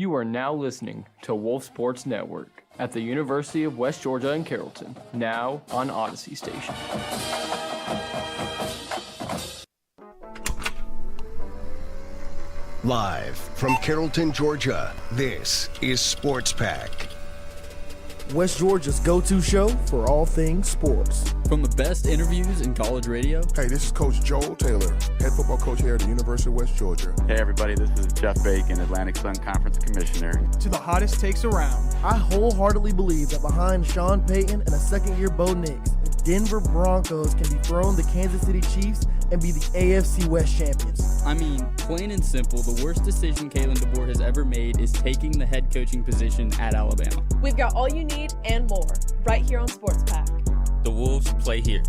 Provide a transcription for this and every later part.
You are now listening to Wolf Sports Network at the University of West Georgia in Carrollton, now on Odyssey Station. Live from Carrollton, Georgia, this is Sports Pack. West Georgia's go-to show for all things sports. From the best interviews in college radio. Hey, this is Coach Joel Taylor, head football coach here at the University of West Georgia. Hey everybody, this is Jeff Bacon, Atlantic Sun Conference Commissioner. To the hottest takes around. I wholeheartedly believe that behind Sean Payton and a second-year Bo Nix, Denver Broncos can dethrone the Kansas City Chiefs and be the AFC West champions. I mean, plain and simple, the worst decision Kalen DeBoer has ever made is taking the head coaching position at Alabama. We've got all you need and more right here on Sports Pack. The Wolves play here.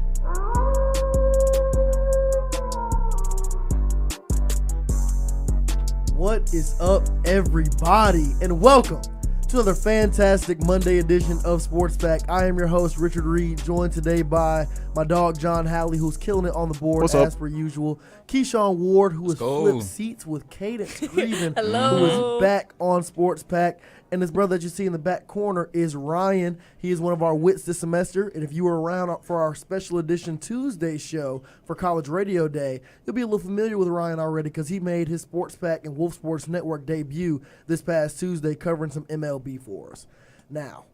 What is up, everybody, and welcome to another fantastic Monday edition of Sports Pack. I am your host, Richard Reed, joined today by my dog, John Howley, who's killing it on the board as per usual. Keyshawn Ward, who has flipped seats with Cadence Creven, who is back on Sports Pack. And his brother that you see in the back corner is Ryan. He is one of our wits this semester. And if you were around for our special edition Tuesday show for College Radio Day, you'll be a little familiar with Ryan already because he made his Sports Pack and Wolf Sports Network debut this past Tuesday covering some MLB for us. Now,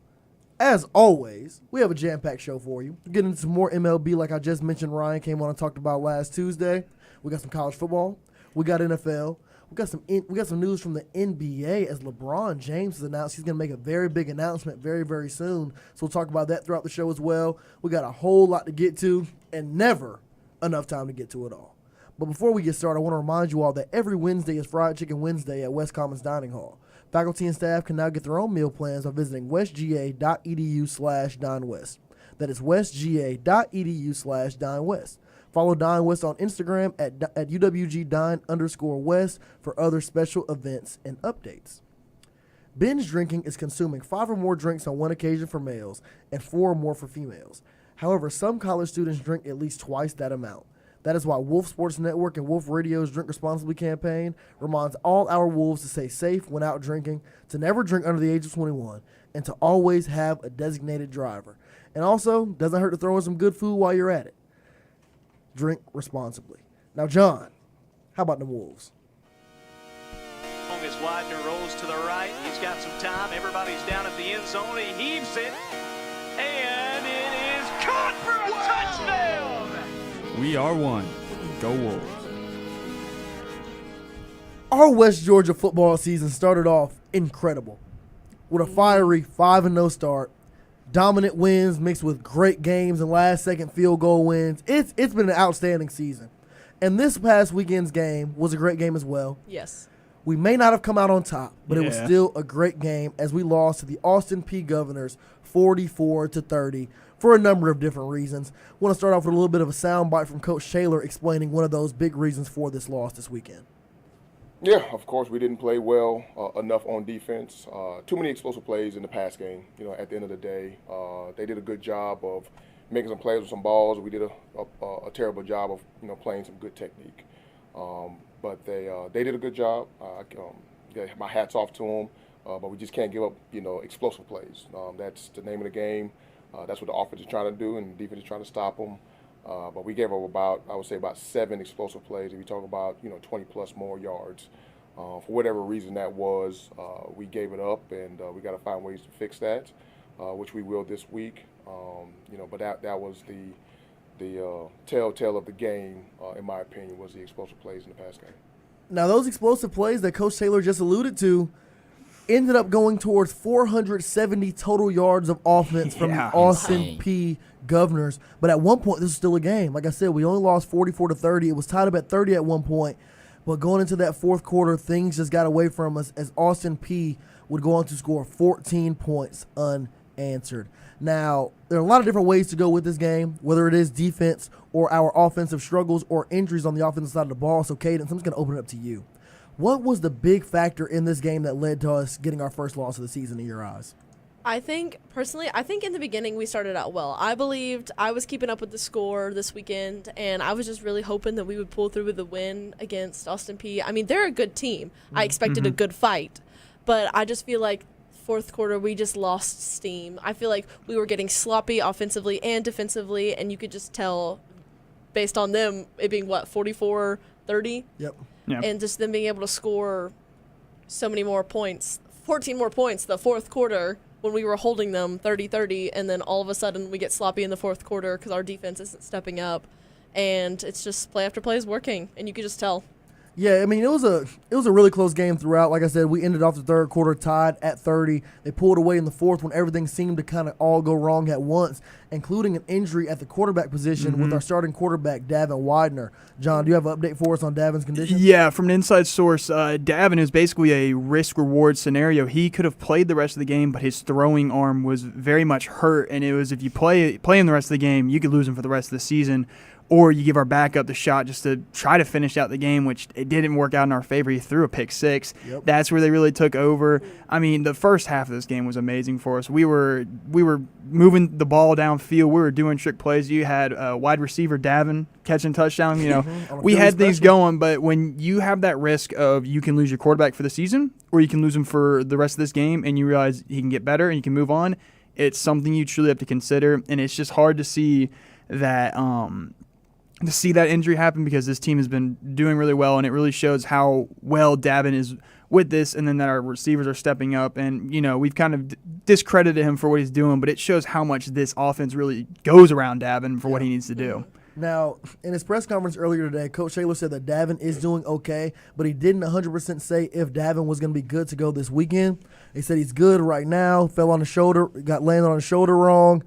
as always, we have a jam-packed show for you. We'll get into some more MLB like I just mentioned Ryan came on and talked about last Tuesday. We got some college football. We got NFL. We got some news from the NBA as LeBron James has announced he's going to make a very big announcement very, very soon. So we'll talk about that throughout the show as well. We got a whole lot to get to and never enough time to get to it all. But before we get started, I want to remind you all that every Wednesday is Fried Chicken Wednesday at West Commons Dining Hall. Faculty and staff can now get their own meal plans by visiting westga.edu/dinewest. That is westga.edu/dinewest. Follow Dine West on Instagram at UWG_Dine_West for other special events and updates. Binge drinking is consuming 5 or more drinks on one occasion for males and 4 or more for females. However, some college students drink at least twice that amount. That is why Wolf Sports Network and Wolf Radio's Drink Responsibly campaign reminds all our Wolves to stay safe when out drinking, to never drink under the age of 21, and to always have a designated driver. And also, doesn't hurt to throw in some good food while you're at it. Drink responsibly. Now, John, how about the Wolves? As Widener rolls to the right, he's got some time. Everybody's down at the end zone. He heaves it, and it is caught for a touchdown. We are one. Go Wolves. Our West Georgia football season started off incredible with a fiery 5-0 start. Dominant wins mixed with great games and last-second field goal wins. It's been an outstanding season. And this past weekend's game was a great game as well. Yes. We may not have come out on top, but it was still a great game as we lost to the Austin Peay Governors 44-30 for a number of different reasons. I want to start off with a little bit of a soundbite from Coach Taylor explaining one of those big reasons for this loss this weekend. Yeah, of course, we didn't play well enough on defense. Too many explosive plays in the pass game. At the end of the day, they did a good job of making some plays with some balls. We did a terrible job of playing some good technique. But they did a good job. My hat's off to them. But we just can't give up explosive plays. That's the name of the game. That's what the offense is trying to do, and the defense is trying to stop them. But we gave up about 7 explosive plays. If you talk about 20 plus more yards, for whatever reason that was, we gave it up, and we got to find ways to fix that, which we will this week. But that was the telltale of the game, in my opinion, was the explosive plays in the pass game. Now those explosive plays that Coach Taylor just alluded to ended up going towards 470 total yards of offense from the Austin Peay Governors. But at one point, this was still a game. Like I said, we only lost 44-30. It was tied up at 30 at one point. But going into that fourth quarter, things just got away from us as Austin Peay would go on to score 14 points unanswered. Now, there are a lot of different ways to go with this game, whether it is defense or our offensive struggles or injuries on the offensive side of the ball. So, Cadence, I'm just going to open it up to you. What was the big factor in this game that led to us getting our first loss of the season in your eyes? I think in the beginning we started out well. I believed I was keeping up with the score this weekend, and I was just really hoping that we would pull through with a win against Austin Peay. I mean, they're a good team. I expected a good fight. but I just feel like fourth quarter we just lost steam. I feel like we were getting sloppy offensively and defensively, and you could just tell based on them it being 44-30. Yep. Yeah. And just them being able to score so many more points, 14 more points the fourth quarter when we were holding them 30-30, and then all of a sudden we get sloppy in the fourth quarter because our defense isn't stepping up, and it's just play after play is working, and you could just tell. Yeah, I mean, it was a really close game throughout. Like I said, we ended off the third quarter tied at 30. They pulled away in the fourth when everything seemed to kind of all go wrong at once, including an injury at the quarterback position with our starting quarterback, Davin Widener. John, do you have an update for us on Davin's condition? Yeah, from an inside source, Davin is basically a risk-reward scenario. He could have played the rest of the game, but his throwing arm was very much hurt, and it was if you play him the rest of the game, you could lose him for the rest of the season. Or you give our backup the shot just to try to finish out the game, which it didn't work out in our favor. He threw a pick six. Yep. That's where they really took over. I mean, the first half of this game was amazing for us. We were moving the ball downfield. We were doing trick plays. You had wide receiver Davin catching touchdown. You know, we had things going. But when you have that risk of you can lose your quarterback for the season, or you can lose him for the rest of this game, and you realize he can get better and you can move on, it's something you truly have to consider. And it's just hard to see that. To see that injury happen because this team has been doing really well, and it really shows how well Davin is with this, and then that our receivers are stepping up. And, you know, we've kind of discredited him for what he's doing, but it shows how much this offense really goes around Davin for what he needs to do. Now, in his press conference earlier today, Coach Shaler said that Davin is doing okay, but he didn't 100% say if Davin was going to be good to go this weekend. He said he's good right now, fell on the shoulder, got landed on the shoulder wrong,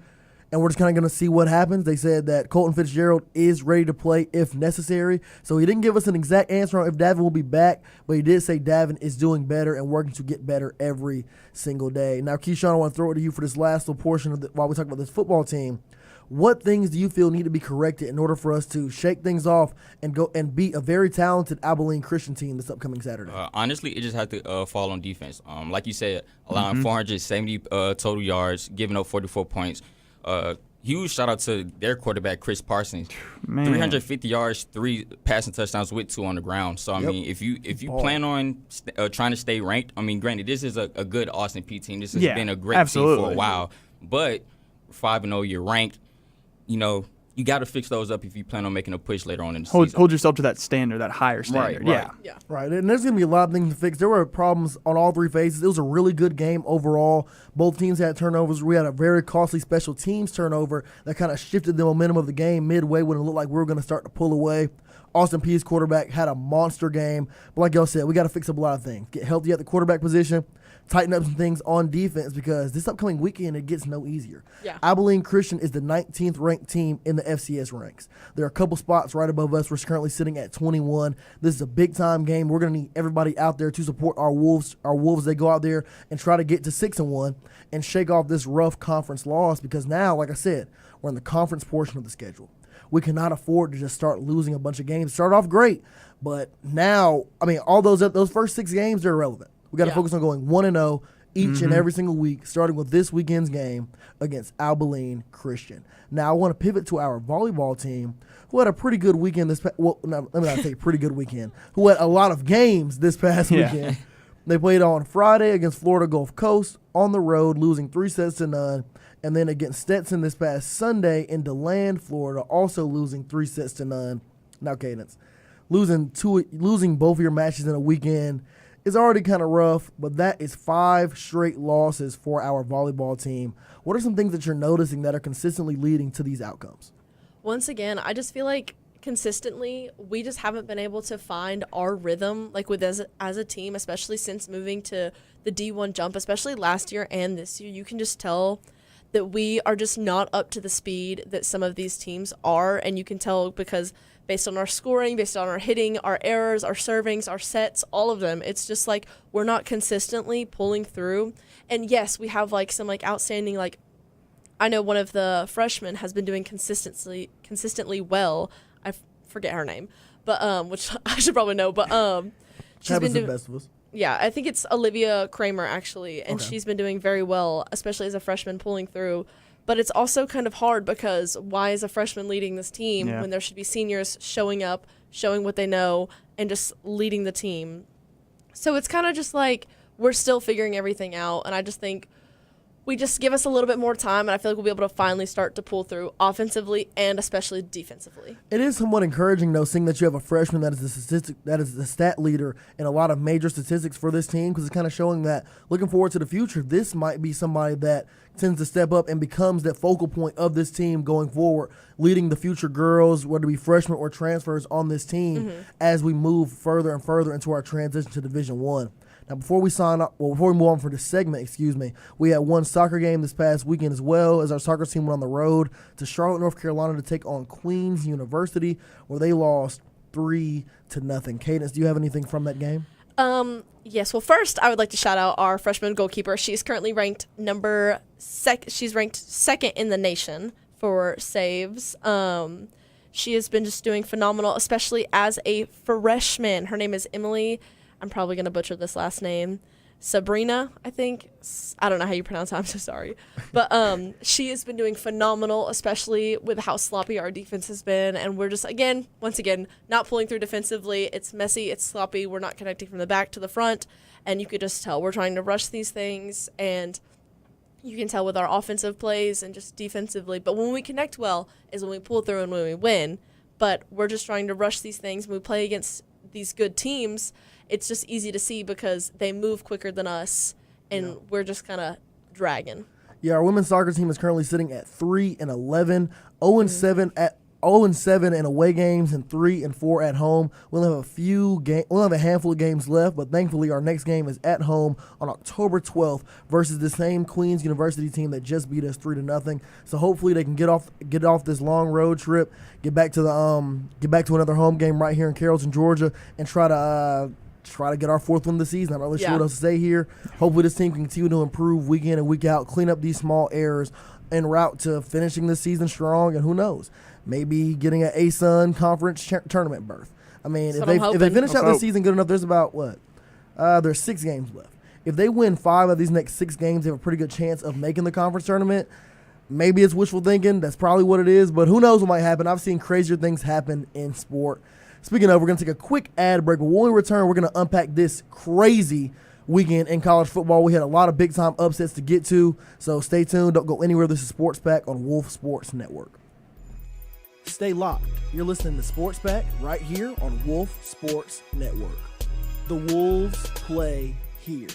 and we're just kind of going to see what happens. They said that Colton Fitzgerald is ready to play if necessary. So he didn't give us an exact answer on if Davin will be back, but he did say Davin is doing better and working to get better every single day. Now, Keyshawn, I want to throw it to you for this last little portion of while we talk about this football team. What things do you feel need to be corrected in order for us to shake things off and go and beat a very talented Abilene Christian team this upcoming Saturday? Honestly, it just has to fall on defense. Like you said, allowing 470 total yards, giving up 44 points. Huge shout out to their quarterback, Chris Parsons. Man. 350 yards, 3 passing touchdowns with 2 on the ground. So, I mean, if you plan on trying to stay ranked, I mean, granted, this is a good Austin Peay team. This has been a great team for a while. But 5-0, you're ranked. You know, you got to fix those up if you plan on making a push later on in the season. Hold yourself to that standard, that higher standard. Right. Right, and there's going to be a lot of things to fix. There were problems on all three phases. It was a really good game overall. Both teams had turnovers. We had a very costly special teams turnover that kind of shifted the momentum of the game midway when it looked like we were going to start to pull away. Austin Peay's quarterback had a monster game. But like y'all said, we got to fix up a lot of things. Get healthy at the quarterback position, tighten up some things on defense because this upcoming weekend it gets no easier. Yeah. Abilene Christian is the 19th ranked team in the FCS ranks. There are a couple spots right above us. We're currently sitting at 21. This is a big time game. We're going to need everybody out there to support our Wolves. Our Wolves, they go out there and try to get to 6-1 and shake off this rough conference loss because now, like I said, we're in the conference portion of the schedule. We cannot afford to just start losing a bunch of games. Start off great, but now, I mean, all those first 6 games, they're irrelevant. We got to focus on going 1-0 each and every single week, starting with this weekend's game against Abilene Christian. Now, I want to pivot to our volleyball team, who had a pretty good weekend let me not say pretty good weekend, who had a lot of games this past weekend. They played on Friday against Florida Gulf Coast on the road, losing 3-0. And then against Stetson this past Sunday in DeLand, Florida, also losing 3-0. Now, Cadence, losing both of your matches in a weekend is already kind of rough, but that is 5 straight losses for our volleyball team. What are some things that you're noticing that are consistently leading to these outcomes? Once again, I just feel like consistently we just haven't been able to find our rhythm like with as a team, especially since moving to the D1 jump, especially last year and this year. You can just tell that we are just not up to the speed that some of these teams are, and you can tell because based on our scoring, based on our hitting, our errors, our servings, our sets, all of them, it's just like we're not consistently pulling through. And yes, we have like some like outstanding, like I know one of the freshmen has been doing consistently well. I forget her name, but which I should probably know, but she's been doing the best of us. Yeah, I think it's Olivia Kramer, actually, and she's been doing very well, especially as a freshman pulling through. But it's also kind of hard because why is a freshman leading this team when there should be seniors showing up, showing what they know, and just leading the team? So it's kind of just like we're still figuring everything out. And I just think we just give us a little bit more time, and I feel like we'll be able to finally start to pull through offensively and especially defensively. It is somewhat encouraging, though, seeing that you have a freshman that is the stat leader in a lot of major statistics for this team, because it's kind of showing that looking forward to the future, this might be somebody that tends to step up and becomes that focal point of this team going forward, leading the future girls, whether it be freshmen or transfers on this team, as we move further and further into our transition to Division I. Now, before we move on for this segment, we had one soccer game this past weekend as well, as our soccer team went on the road to Charlotte, North Carolina to take on Queens University, where they lost 3-0. Cadence, do you have anything from that game? Yes. Well, first, I would like to shout out our freshman goalkeeper. She's currently ranked she's ranked second in the nation for saves. She has been just doing phenomenal, especially as a freshman. Her name is Emily. I'm probably going to butcher this last name. Sabrina, I think. I don't know how you pronounce it. I'm so sorry. But she has been doing phenomenal, especially with how sloppy our defense has been. And we're just, once again, not pulling through defensively. It's messy. It's sloppy. We're not connecting from the back to the front. And you could just tell we're trying to rush these things. And you can tell with our offensive plays and just defensively. But when we connect well is when we pull through and when we win. But we're just trying to rush these things. When we play against these good teams, it's just easy to see because they move quicker than us, and we're just kind of dragging. Yeah, our women's soccer team is currently sitting at 3-11, 0-7 in away games, and 3-4 at home. We'll have a handful of games left, but thankfully our next game is at home on October 12th versus the same Queens University team that just beat us 3-0. So hopefully they can get off this long road trip, get back to another home game right here in Carrollton, Georgia, and try to get our fourth win of the season. I'm not really sure what else to say here. Hopefully this team can continue to improve week in and week out, clean up these small errors en route to finishing this season strong, and who knows, maybe getting an ASUN conference tournament berth. I mean, if they finish out the season good enough, there's about there's 6 games left. If they win 5 of these next 6 games, they have a pretty good chance of making the conference tournament. Maybe it's wishful thinking. That's probably what it is, but who knows what might happen. I've seen crazier things happen in sport. Speaking of, we're going to take a quick ad break, but when we return, we're going to unpack this crazy weekend in college football. We had a lot of big-time upsets to get to, so stay tuned. Don't go anywhere. This is Sports Pack on Wolf Sports Network. Stay locked. You're listening to Sports Pack right here on Wolf Sports Network. The Wolves play here.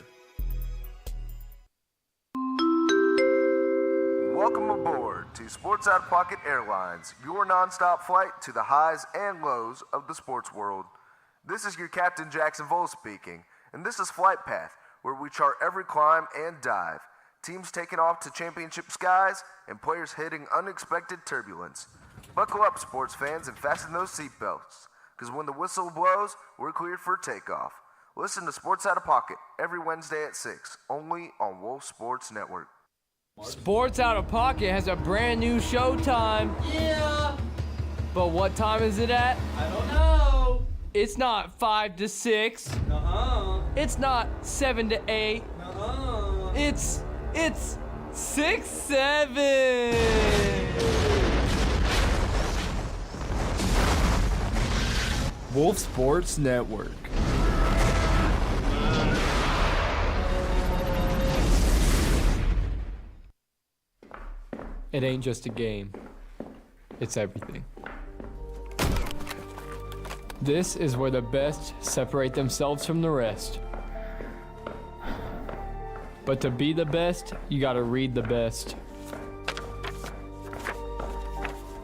Welcome aboard to Sports Out of Pocket Airlines, your nonstop flight to the highs and lows of the sports world. This is your Captain Jackson Vole speaking, and this is Flight Path, where we chart every climb and dive, teams taking off to championship skies, and players hitting unexpected turbulence. Buckle up, sports fans, and fasten those seatbelts, because when the whistle blows, we're cleared for takeoff. Listen to Sports Out of Pocket every Wednesday at 6, only on Wolf Sports Network. Sports Out of Pocket has a brand new showtime. Yeah. But what time is it at? I don't know. It's not 5 to 6. It's not 7 to 8. It's 6, 7. Wolf Sports Network. It ain't just a game. It's everything. This is where the best separate themselves from the rest. But to be the best, you gotta read the best.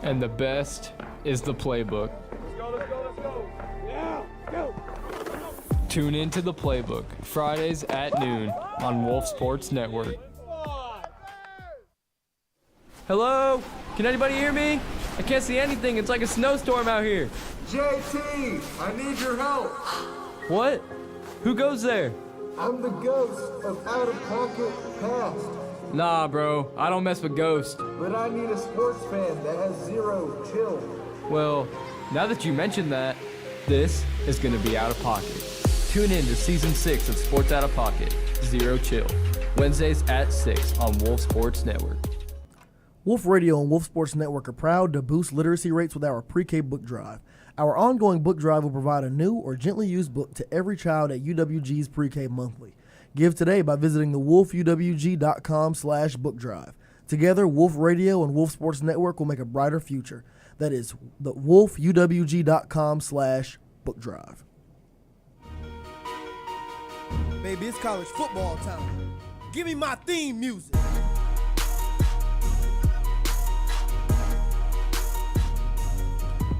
And the best is the playbook. Let's go. Yeah, go. Tune into the playbook, Fridays at noon on Wolf Sports Network. Hello? Can anybody hear me? I can't see anything. It's like a snowstorm out here. JT, I need your help. What? Who goes there? I'm the ghost of Out of Pocket Past. Nah, bro. I don't mess with ghosts. But I need a sports fan that has 0 chill. Well, now that you mentioned that, this is going to be Out of Pocket. Tune in to Season 6 of Sports Out of Pocket, 0 Chill. Wednesdays at 6 on Wolf Sports Network. Wolf Radio and Wolf Sports Network are proud to boost literacy rates with our pre-K book drive. Our ongoing book drive will provide a new or gently used book to every child at UWG's pre-K monthly. Give today by visiting thewolfuwg.com/bookdrive. Together, Wolf Radio and Wolf Sports Network will make a brighter future. That is the wolfuwg.com/bookdrive. Baby, it's college football time. Give me my theme music.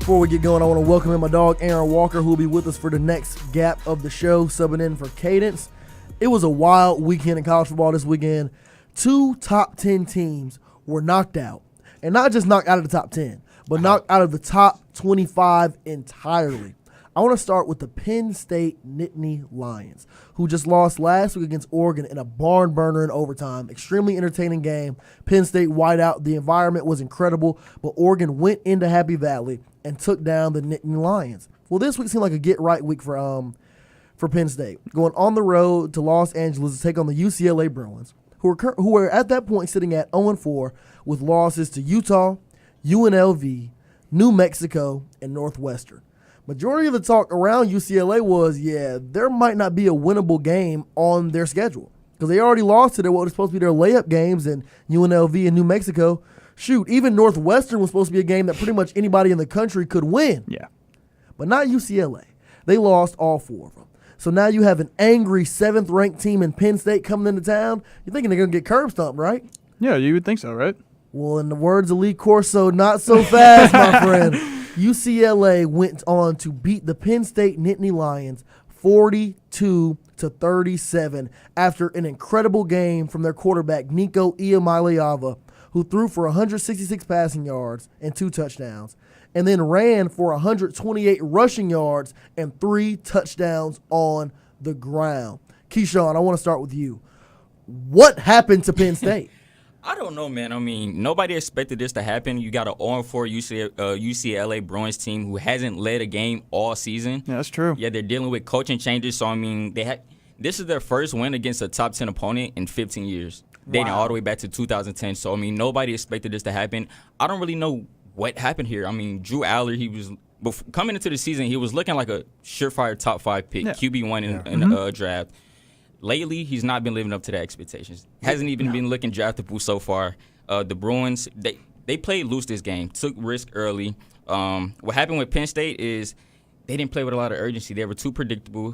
Before we get going, I want to welcome in my dog, Aaron Walker, who will be with us for the next gap of the show, subbing in for Cadence. It was a wild weekend in college football this weekend. 2 top 10 teams were knocked out. And not just knocked out of the top 10, but knocked out of the top 25 entirely. I want to start with the Penn State Nittany Lions, who just lost last week against Oregon in a barn burner in overtime. Extremely entertaining game. Penn State wide out. The environment was incredible, but Oregon went into Happy Valley and took down the Nittany Lions. Well, this week seemed like a get-right week for Penn State, going on the road to Los Angeles to take on the UCLA Bruins, who were at that point sitting at 0-4 with losses to Utah, UNLV, New Mexico, and Northwestern. Majority of the talk around UCLA was, there might not be a winnable game on their schedule because they already lost to what was supposed to be their layup games in UNLV and New Mexico. Shoot, even Northwestern was supposed to be a game that pretty much anybody in the country could win. Yeah. But not UCLA. They lost all 4 of them. So now you have an angry 7th-ranked team in Penn State coming into town. You're thinking they're going to get curb stomped, right? Yeah, you would think so, right? Well, in the words of Lee Corso, not so fast, my friend. UCLA went on to beat the Penn State Nittany Lions 42-37 after an incredible game from their quarterback, Nico Iamaleava, who threw for 166 passing yards and 2 touchdowns, and then ran for 128 rushing yards and 3 touchdowns on the ground. Keyshawn, I want to start with you. What happened to Penn State? I don't know, man. I mean, nobody expected this to happen. You got an 0-4 UCLA Bruins team who hasn't led a game all season. Yeah, that's true. Yeah, they're dealing with coaching changes. So, I mean, this is their first win against a top 10 opponent in 15 years. Dating all the way back to 2010. So, I mean, nobody expected this to happen. I don't really know what happened here. I mean, Drew Aller, coming into the season, he was looking like a surefire top 5 pick, QB1 in the draft. Lately, he's not been living up to the expectations. Hasn't even been looking draftable so far. The Bruins, they played loose this game, took risk early. What happened with Penn State is they didn't play with a lot of urgency. They were too predictable.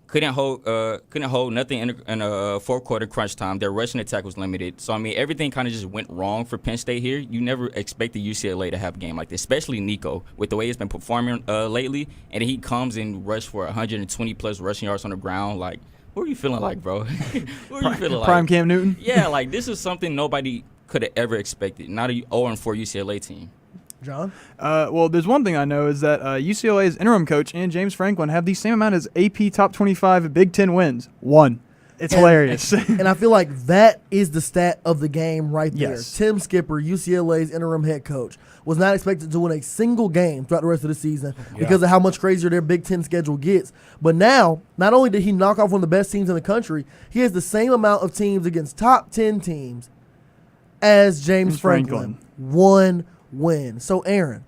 Couldn't hold nothing in a fourth-quarter crunch time. Their rushing attack was limited. So, I mean, everything kind of just went wrong for Penn State here. You never expected UCLA to have a game like this, especially Nico, with the way he's been performing lately. And he comes and rush for 120-plus rushing yards on the ground. Like, what are you feeling like, bro? What are you feeling like? Prime Cam Newton? Yeah, like, this is something nobody could have ever expected. Not a 0-4 UCLA team. John? Well, there's one thing I know is that UCLA's interim coach and James Franklin have the same amount as AP Top 25 Big Ten wins. 1. It's hilarious. And I feel like that is the stat of the game right there. Yes. Tim Skipper, UCLA's interim head coach, was not expected to win a single game throughout the rest of the season because of how much crazier their Big Ten schedule gets. But now, not only did he knock off one of the best teams in the country, he has the same amount of teams against top 10 teams as James Franklin. 1 win. So, Aaron,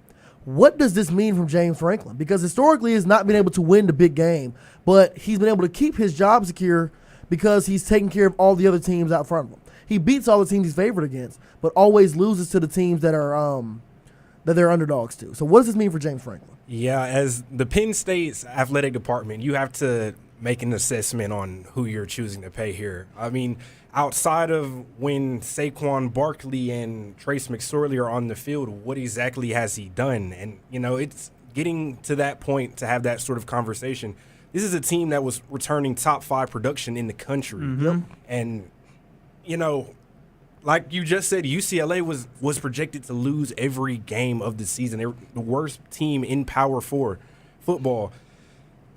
what does this mean from James Franklin? Because historically he's not been able to win the big game, but he's been able to keep his job secure because he's taking care of all the other teams out front of him. He beats all the teams he's favored against, but always loses to the teams that are that they're underdogs to. So what does this mean for James Franklin? Yeah, as the Penn State's athletic department, you have to make an assessment on who you're choosing to pay here. I mean, outside of when Saquon Barkley and Trace McSorley are on the field, what exactly has he done? And, you know, it's getting to that point to have that sort of conversation. This is a team that was returning top 5 production in the country. Mm-hmm. And, you know, like you just said, UCLA was projected to lose every game of the season. They were the worst team in Power 4 football.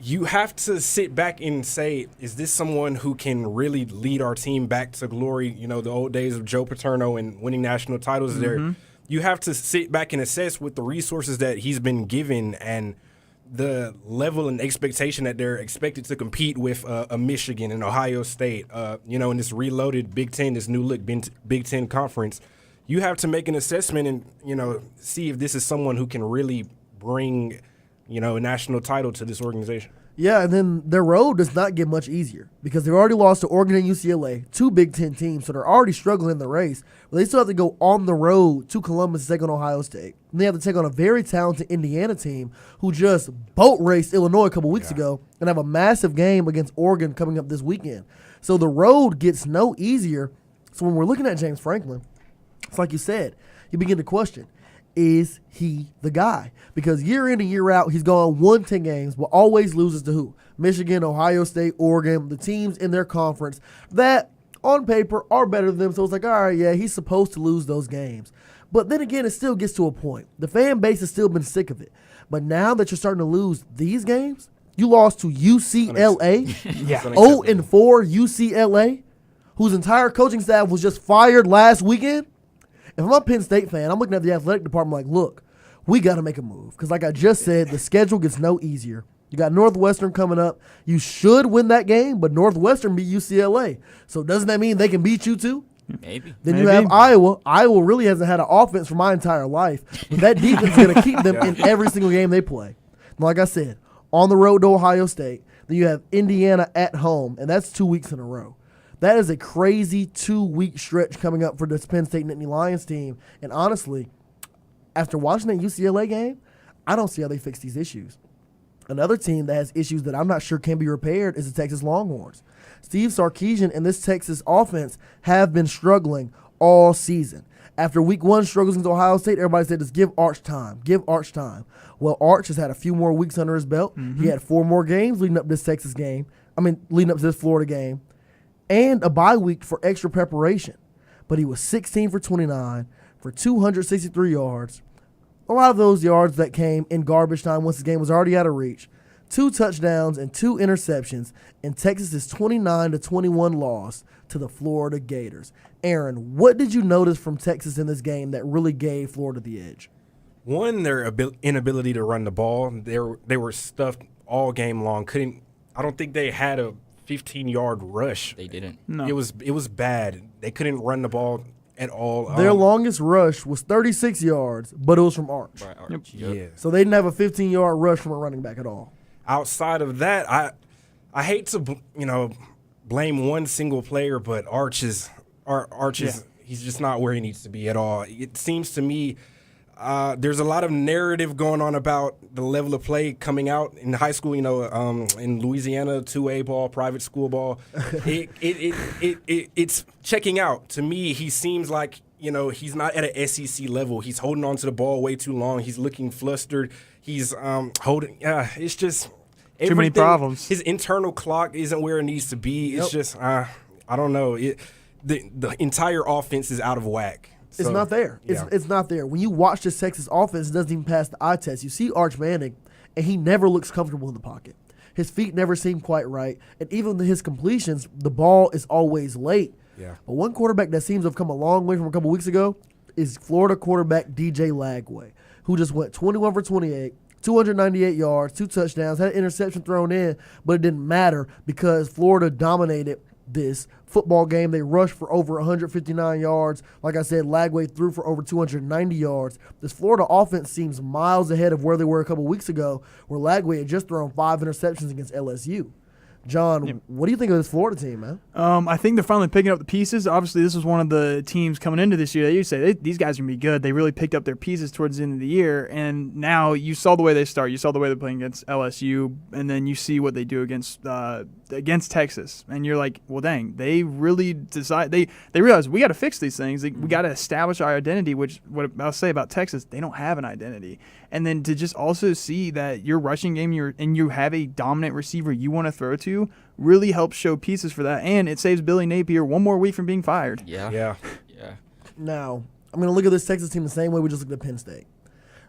You have to sit back and say, is this someone who can really lead our team back to glory? You know, the old days of Joe Paterno and winning national titles there. You have to sit back and assess with the resources that he's been given and the level and expectation that they're expected to compete with a Michigan and Ohio State, you know, in this reloaded Big Ten, this new look Big Ten conference. You have to make an assessment and, you know, see if this is someone who can really bring, you know, a national title to this organization. Yeah, and then their road does not get much easier because they've already lost to Oregon and UCLA, two Big Ten teams, so they're already struggling in the race. But they still have to go on the road to Columbus to take on Ohio State. And they have to take on a very talented Indiana team who just boat raced Illinois a couple weeks ago and have a massive game against Oregon coming up this weekend. So the road gets no easier. So when we're looking at James Franklin, it's like you said, you begin to question, is he the guy? Because year in and year out, he's gone 1-10 games, but always loses to who? Michigan, Ohio State, Oregon, the teams in their conference that on paper are better than them. So it's like, all right, yeah, he's supposed to lose those games. But then again, it still gets to a point. The fan base has still been sick of it. But now that you're starting to lose these games, you lost to UCLA, 0-4 UCLA, whose entire coaching staff was just fired last weekend. If I'm a Penn State fan, I'm looking at the athletic department like, look, we got to make a move. Because like I just said, the schedule gets no easier. You got Northwestern coming up. You should win that game, but Northwestern beat UCLA. So doesn't that mean they can beat you too? Maybe. Then you have Iowa. Iowa really hasn't had an offense for my entire life. But that defense is going to keep them in every single game they play. And like I said, on the road to Ohio State. Then you have Indiana at home, and that's 2 weeks in a row. That is a crazy 2-week stretch coming up for this Penn State Nittany Lions team. And honestly, after watching that UCLA game, I don't see how they fix these issues. Another team that has issues that I'm not sure can be repaired is the Texas Longhorns. Steve Sarkisian and this Texas offense have been struggling all season. After week 1 struggles against Ohio State, everybody said, just give Arch time. Give Arch time. Well, Arch has had a few more weeks under his belt. He had 4 more games leading up to this leading up to this Florida game. And a bye week for extra preparation. But he was 16 for 29 for 263 yards. A lot of those yards that came in garbage time once the game was already out of reach. 2 touchdowns and 2 interceptions. And Texas' 29-21 loss to the Florida Gators. Aaron, what did you notice from Texas in this game that really gave Florida the edge? One, their inability to run the ball. They were stuffed all game long. I don't think they had a 15-yard rush. They didn't. No. It was bad. They couldn't run the ball at all. Their longest rush was 36 yards, but it was from Arch. Right, Arch. Yep. Yeah. So they didn't have a 15-yard rush from a running back at all. Outside of that, I hate to blame one single player, but Arch is he's just not where he needs to be at all. It seems to me there's a lot of narrative going on about the level of play coming out in high school. In Louisiana, 2A ball, private school ball, it's checking out. To me, he seems like he's not at an SEC level. He's holding on to the ball way too long. He's looking flustered. He's holding. It's just too many problems. His internal clock isn't where it needs to be. It's just I don't know. The entire offense is out of whack. It's not there. It's not there. When you watch this Texas offense, it doesn't even pass the eye test. You see Arch Manning, and he never looks comfortable in the pocket. His feet never seem quite right. And even his completions, the ball is always late. Yeah. But one quarterback that seems to have come a long way from a couple weeks ago is Florida quarterback DJ Lagway, who just went 21 for 28, 298 yards, 2 touchdowns, had an interception thrown in, but it didn't matter because Florida dominated this football game. They rushed for over 159 yards. Like I said, Lagway threw for over 290 yards. This Florida offense seems miles ahead of where they were a couple weeks ago, where Lagway had just thrown 5 interceptions against LSU. John, what do you think of this Florida team, man? I think they're finally picking up the pieces. Obviously, this was one of the teams coming into this year that you say these guys are going to be good. They really picked up their pieces towards the end of the year, and now you saw the way they start. You saw the way they're playing against LSU, and then you see what they do against Texas, and you're like, well, dang, they really decide. They realize we got to fix these things. We got to establish our identity, which what I'll say about Texas, they don't have an identity. And then to just also see that your rushing game, you have a dominant receiver you want to throw to, really helps show pieces for that. And it saves Billy Napier one more week from being fired. Yeah. Now, I'm going to look at this Texas team the same way we just looked at Penn State.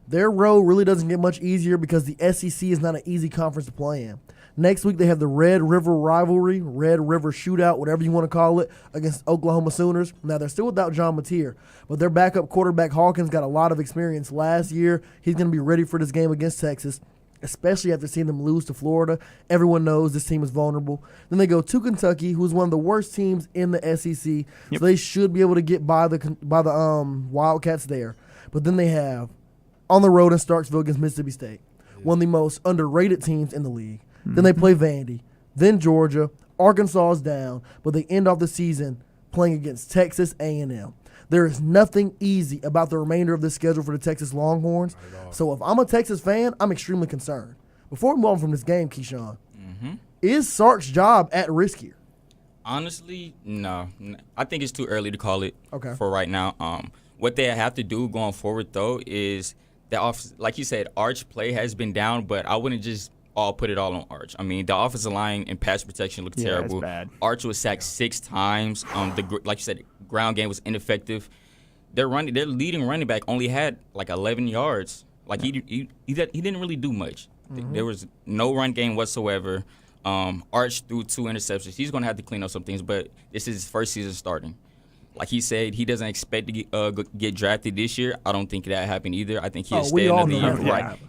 Their road really doesn't get much easier because the SEC is not an easy conference to play in. Next week, they have the Red River rivalry, Red River shootout, whatever you want to call it, against Oklahoma Sooners. Now, they're still without John Mateer, but their backup quarterback Hawkins got a lot of experience last year. He's going to be ready for this game against Texas, especially after seeing them lose to Florida. Everyone knows this team is vulnerable. Then they go to Kentucky, who's one of the worst teams in the SEC, so they should be able to get by the Wildcats there. But then they have on the road in Starksville against Mississippi State, one of the most underrated teams in the league. Then they play Vandy, then Georgia. Arkansas is down, but they end off the season playing against Texas A&M. There is nothing easy about the remainder of this schedule for the Texas Longhorns. So if I'm a Texas fan, I'm extremely concerned. Before we move on from this game, Keyshawn, is Sark's job at risk here? Honestly, no. I think it's too early to call it for right now. What they have to do going forward, though, is that, like you said, Arch play has been down, but I wouldn't just put it all on Arch. I mean, the offensive line and pass protection looked terrible. It's bad. Arch was sacked 6 times. Like you said, ground game was ineffective. Their leading running back only had like 11 yards. Like he didn't really do much. There was no run game whatsoever. Arch threw 2 interceptions. He's going to have to clean up some things, but this is his first season starting. Like he said, he doesn't expect to get drafted this year. I don't think that happened either. I think he'll stay another year. Right.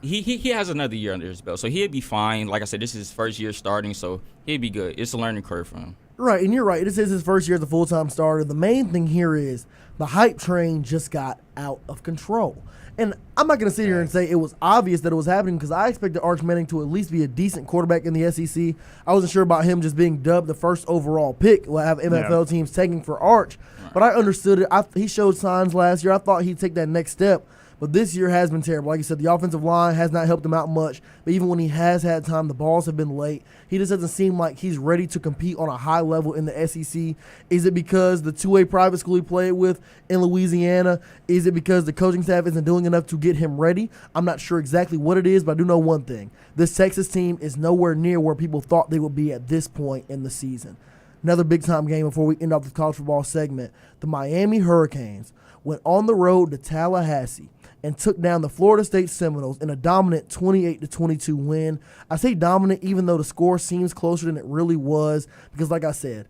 He has another year under his belt, so he'll be fine. Like I said, this is his first year starting, so he'll be good. It's a learning curve for him. Right, and you're right. This is his first year as a full-time starter. The main thing here is the hype train just got out of control. And I'm not going to sit here and say it was obvious that it was happening because I expected Arch Manning to at least be a decent quarterback in the SEC. I wasn't sure about him just being dubbed the first overall pick. We'll have NFL teams taking for Arch. But I understood it. He showed signs last year. I thought he'd take that next step. But this year has been terrible. Like you said, the offensive line has not helped him out much. But even when he has had time, the balls have been late. He just doesn't seem like he's ready to compete on a high level in the SEC. Is it because the 2A private school he played with in Louisiana? Is it because the coaching staff isn't doing enough to get him ready? I'm not sure exactly what it is, but I do know one thing. This Texas team is nowhere near where people thought they would be at this point in the season. Another big-time game before we end off the college football segment. The Miami Hurricanes went on the road to Tallahassee and took down the Florida State Seminoles in a dominant 28-22 win. I say dominant even though the score seems closer than it really was because, like I said,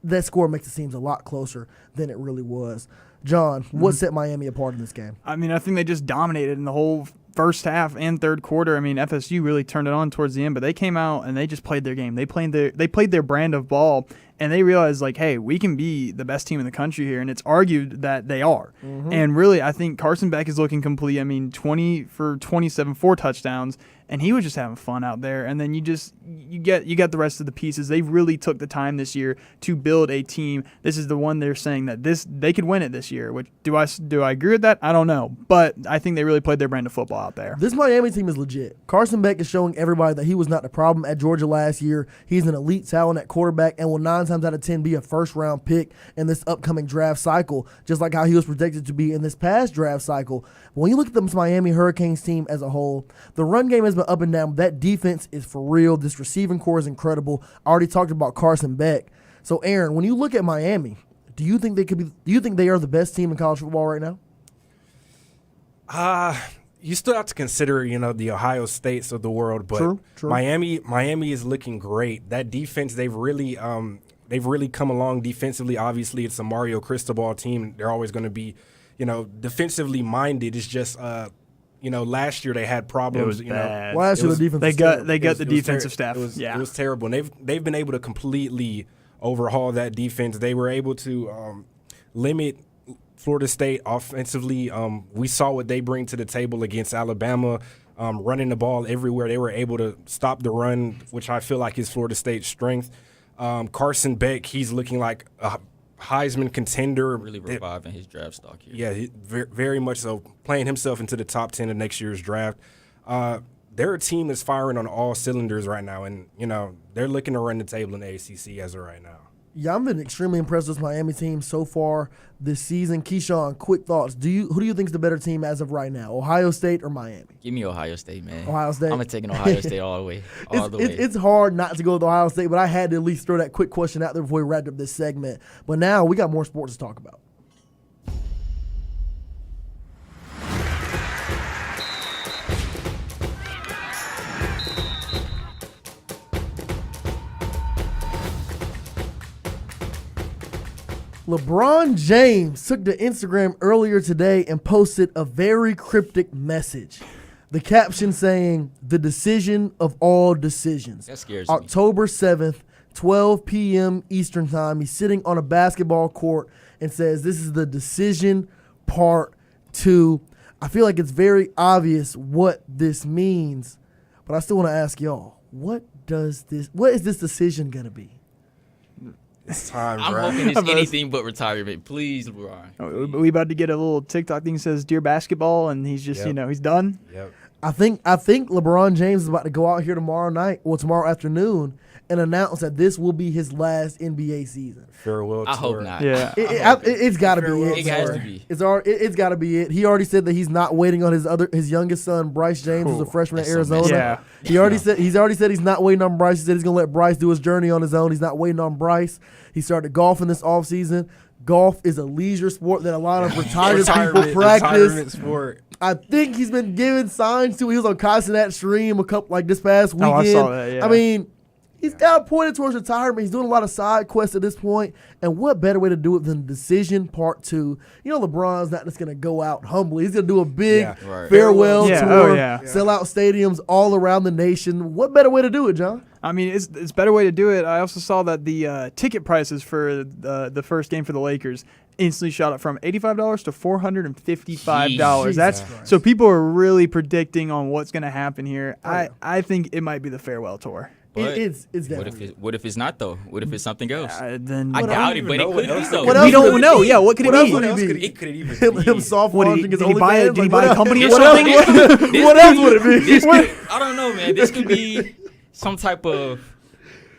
that score makes it seem a lot closer than it really was. John, what set Miami apart in this game? I mean, I think they just dominated in the whole first half and third quarter. I mean, FSU really turned it on towards the end, but they came out and they just played their game. They played their brand of ball, and they realized, like, hey, we can be the best team in the country here, and it's argued that they are. And really, I think Carson Beck is looking complete. I mean, 20 for 27, 4 touchdowns, and he was just having fun out there. And then you get the rest of the pieces. They really took the time this year to build a team. This is the one they're saying that they could win it this year. Which do I agree with that? I don't know, but I think they really played their brand of football out there. This Miami team is legit. Carson Beck is showing everybody that he was not the problem at Georgia last year. He's an elite talent at quarterback and will 9 times out of 10 be a first-round pick in this upcoming draft cycle, just like how he was projected to be in this past draft cycle. When you look at the Miami Hurricanes team as a whole, the run game has been up and down. That defense is for real. This receiving core is incredible. I already talked about Carson Beck. So, Aaron, when you look at Miami, do you think they are the best team in college football right now? You still have to consider, the Ohio States of the world, but True. Miami is looking great. That defense, they've really come along defensively. Obviously, it's a Mario Cristobal team. They're always going to be, defensively minded. It's just, last year they had problems. It was bad. Last year the defense they got the defensive staff. It was terrible. And they've been able to completely overhaul that defense. They were able to limit Florida State offensively. We saw what they bring to the table against Alabama, running the ball everywhere. They were able to stop the run, which I feel like is Florida State's strength. Carson Beck, he's looking like a Heisman contender. Really reviving his draft stock here. Yeah, very much so, playing himself into the top 10 of next year's draft. They're a team that's firing on all cylinders right now, and, they're looking to run the table in the ACC as of right now. Yeah, I've been extremely impressed with this Miami team so far this season. Keyshawn, quick thoughts. Who do you think is the better team as of right now, Ohio State or Miami? Give me Ohio State, man. Ohio State? I'm taking Ohio State all the way. It's hard not to go with Ohio State, but I had to at least throw that quick question out there before we wrapped up this segment. But now we got more sports to talk about. LeBron James took to Instagram earlier today and posted a very cryptic message. The caption saying, "The decision of all decisions." That scares me. October 7th, 12 p.m. Eastern Time. He's sitting on a basketball court and says, "This is the decision part 2. I feel like it's very obvious what this means, but I still want to ask y'all, What is this decision gonna be? It's time, I'm bro. hoping it's anything but retirement. Please, LeBron. We about to get a little TikTok thing that says "Dear Basketball," and he's just he's done. Yep. I think LeBron James is about to go out here tomorrow afternoon, and announce that this will be his last NBA season. Farewell tour. I hope not. Yeah. It's got to be it. It has to be. It's got to be it. He already said that he's not waiting on his youngest son, Bryce James, who's a freshman at Arizona. Yeah. He's already said he's not waiting on Bryce. He said he's gonna let Bryce do his journey on his own. He's not waiting on Bryce. He started golfing this offseason. Golf is a leisure sport that a lot of retired people practice. Retirement sport. I think he's been giving signs to it. He was on Constant Stream this past weekend. I saw that, yeah. I mean, he's got pointed towards retirement. He's doing a lot of side quests at this point. And what better way to do it than Decision Part 2? You know, LeBron's not just going to go out humbly. He's going to do a big farewell tour, sell out stadiums all around the nation. What better way to do it, John? I mean, it's a better way to do it. I also saw that the ticket prices for the first game for the Lakers instantly shot up from $85 to $455. That's so people are really predicting on what's going to happen here. I think it might be the farewell tour. But it's definitely. what if it's not though? What if it's something else? Then I doubt it, but it could be though. We don't know. Yeah, what could it be? What else would it be? It could even be. Him soft launching his Did he buy a company or what something? What else would it be? I don't know, man. This could be some type of.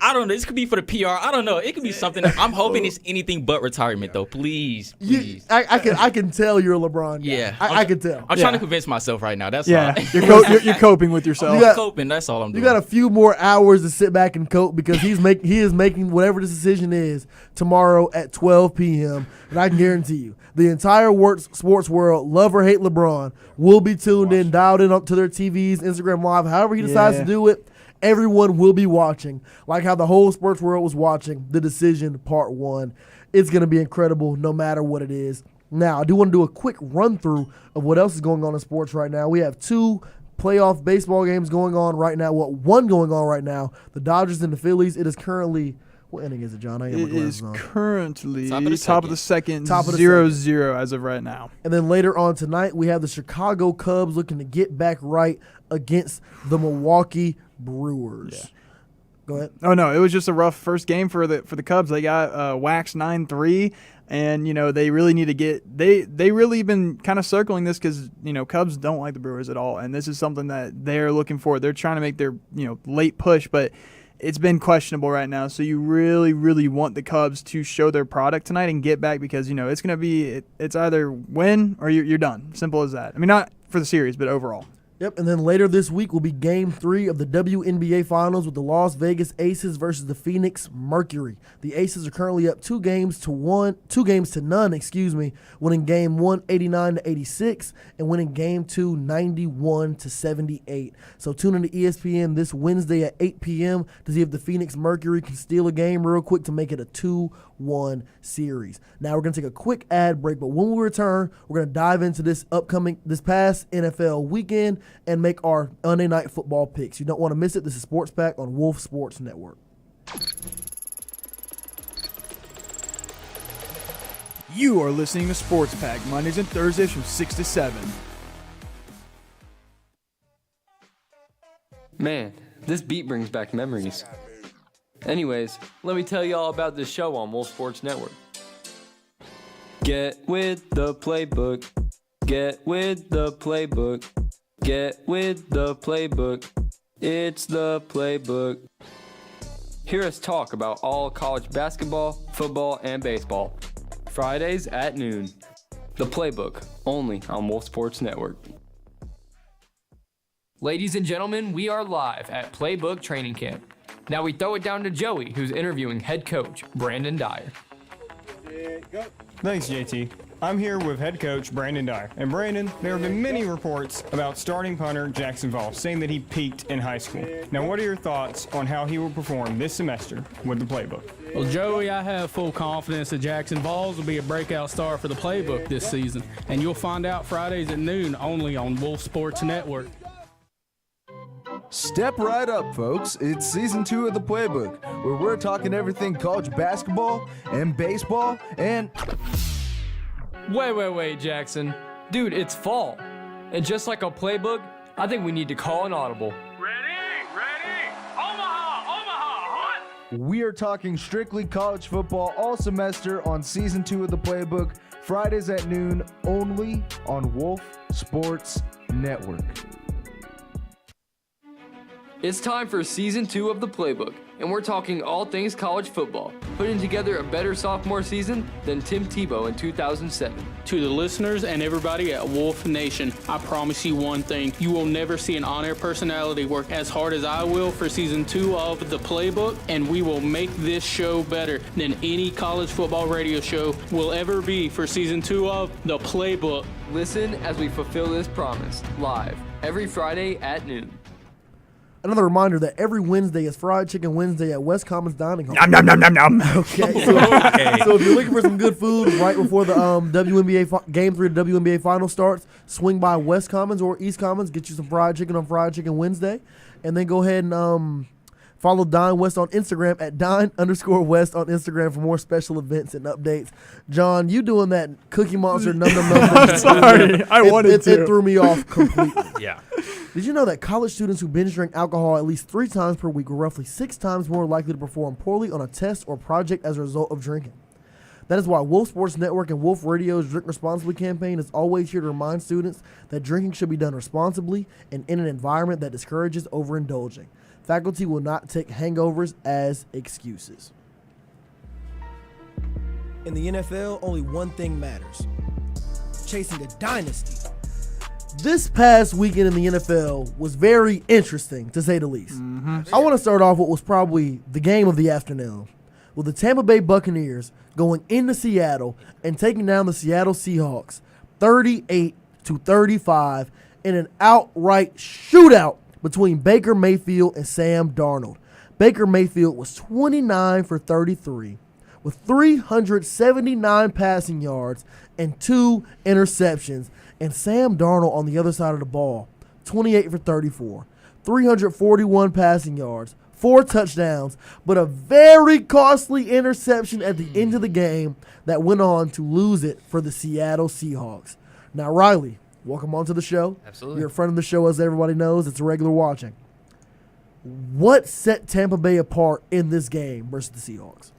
I don't know. This could be for the PR. I don't know. It could be something. I'm hoping it's anything but retirement, though. Please. I can tell you're a LeBron guy. Yeah. I can tell. I'm trying to convince myself right now. That's all. You're coping with yourself. I'm coping. That's all I'm doing. You got a few more hours to sit back and cope because he is making whatever the decision is tomorrow at 12 p.m. And I can guarantee you, the entire sports world, love or hate LeBron, will be tuned in, dialed in up to their TVs, Instagram Live, however he decides to do it. Everyone will be watching, like how the whole sports world was watching The Decision Part 1. It's going to be incredible no matter what it is. Now, I do want to do a quick run-through of what else is going on in sports right now. We have 2 playoff baseball games going on right now. Well, 1 going on right now. The Dodgers and the Phillies. It is currently – what inning is it, John? It is currently top of the second, 0-0 as of right now. And then later on tonight, we have the Chicago Cubs looking to get back right against the Milwaukee Brewers. Yeah. Go ahead. Oh no, it was just a rough first game for the Cubs. They got waxed 9-3, and they really need to get they really been kind of circling this because Cubs don't like the Brewers at all, and this is something that they're looking for. They're trying to make their late push, but it's been questionable right now. So you really, really want the Cubs to show their product tonight and get back because it's gonna be it's either win or you're done. Simple as that. I mean, not for the series, but overall. Yep, and then later this week will be Game 3 of the WNBA Finals with the Las Vegas Aces versus the Phoenix Mercury. The Aces are currently up 2 games to none, winning Game 1 89-86 and winning Game 2 91-78. So tune into ESPN this Wednesday at 8 p.m. to see if the Phoenix Mercury can steal a game real quick to make it a 2-1 series. Now we're going to take a quick ad break, but when we return, we're going to dive into this past NFL weekend and make our Monday Night Football picks. You don't want to miss it. This is Sports Pack on Wolf Sports Network. You are listening to Sports Pack Mondays and Thursdays from 6 to 7. Man, this beat brings back memories. Anyways, let me tell you all about this show on Wolf Sports Network. Get with the playbook. Get with the playbook. Get with the playbook. It's the playbook. Hear us talk about all college basketball, football, and baseball. Fridays at noon. The Playbook, only on Wolf Sports Network. Ladies and gentlemen, we are live at Playbook Training Camp. Now we throw it down to Joey, who's interviewing head coach Brandon Dyer. Thanks, JT. I'm here with head coach Brandon Dyer. And Brandon, there have been many reports about starting punter Jackson Voss saying that he peaked in high school. Now, what are your thoughts on how he will perform this semester with the playbook? Well, Joey, I have full confidence that Jackson Voss will be a breakout star for the playbook this season. And you'll find out Fridays at noon only on Wolf Sports Network. Step right up, folks. It's season 2 of the Playbook, where we're talking everything college basketball and baseball and... Wait, Jackson. Dude, it's fall. And just like a playbook, I think we need to call an audible. Ready, We are talking strictly college football all semester on Season 2 of the Playbook, Fridays at noon, only on Wolf Sports Network. It's time for Season 2 of the Playbook, and we're talking all things college football, putting together a better sophomore season than Tim Tebow in 2007. To the listeners and everybody at Wolf Nation, I promise you one thing. You will never see an on-air personality work as hard as I will for Season 2 of the Playbook, and we will make this show better than any college football radio show will ever be for Season 2 of the Playbook. Listen as we fulfill this promise, live, every Friday at noon. Another reminder that every Wednesday is Fried Chicken Wednesday at West Commons Dining Hall. Nom, nom, nom, nom, nom. Okay, so if you're looking for some good food right before the Game 3 of the WNBA Final starts, swing by West Commons or East Commons, get you some fried chicken on Fried Chicken Wednesday, and then go ahead and follow Dine West on Instagram at Dine_West on Instagram for more special events and updates. John, you doing that Cookie Monster num num num? I'm sorry, I wanted to. It threw me off completely. Yeah. Did you know that college students who binge drink alcohol at least 3 times per week were roughly 6 times more likely to perform poorly on a test or project as a result of drinking? That is why Wolf Sports Network and Wolf Radio's Drink Responsibly campaign is always here to remind students that drinking should be done responsibly and in an environment that discourages overindulging. Faculty will not take hangovers as excuses. In the NFL, only one thing matters: chasing a dynasty. This past weekend in the NFL was very interesting, to say the least. I want to start off with what was probably the game of the afternoon, with the Tampa Bay Buccaneers going into Seattle and taking down the Seattle Seahawks 38-35 in an outright shootout between Baker Mayfield and Sam Darnold. Baker Mayfield was 29 for 33 with 379 passing yards and 2 interceptions. And Sam Darnold on the other side of the ball, 28 for 34, 341 passing yards, 4 touchdowns, but a very costly interception at the end of the game that went on to lose it for the Seattle Seahawks. Now, Riley, welcome onto the show. Absolutely. You're a friend of the show, as everybody knows. It's a regular watching. What set Tampa Bay apart in this game versus the Seahawks?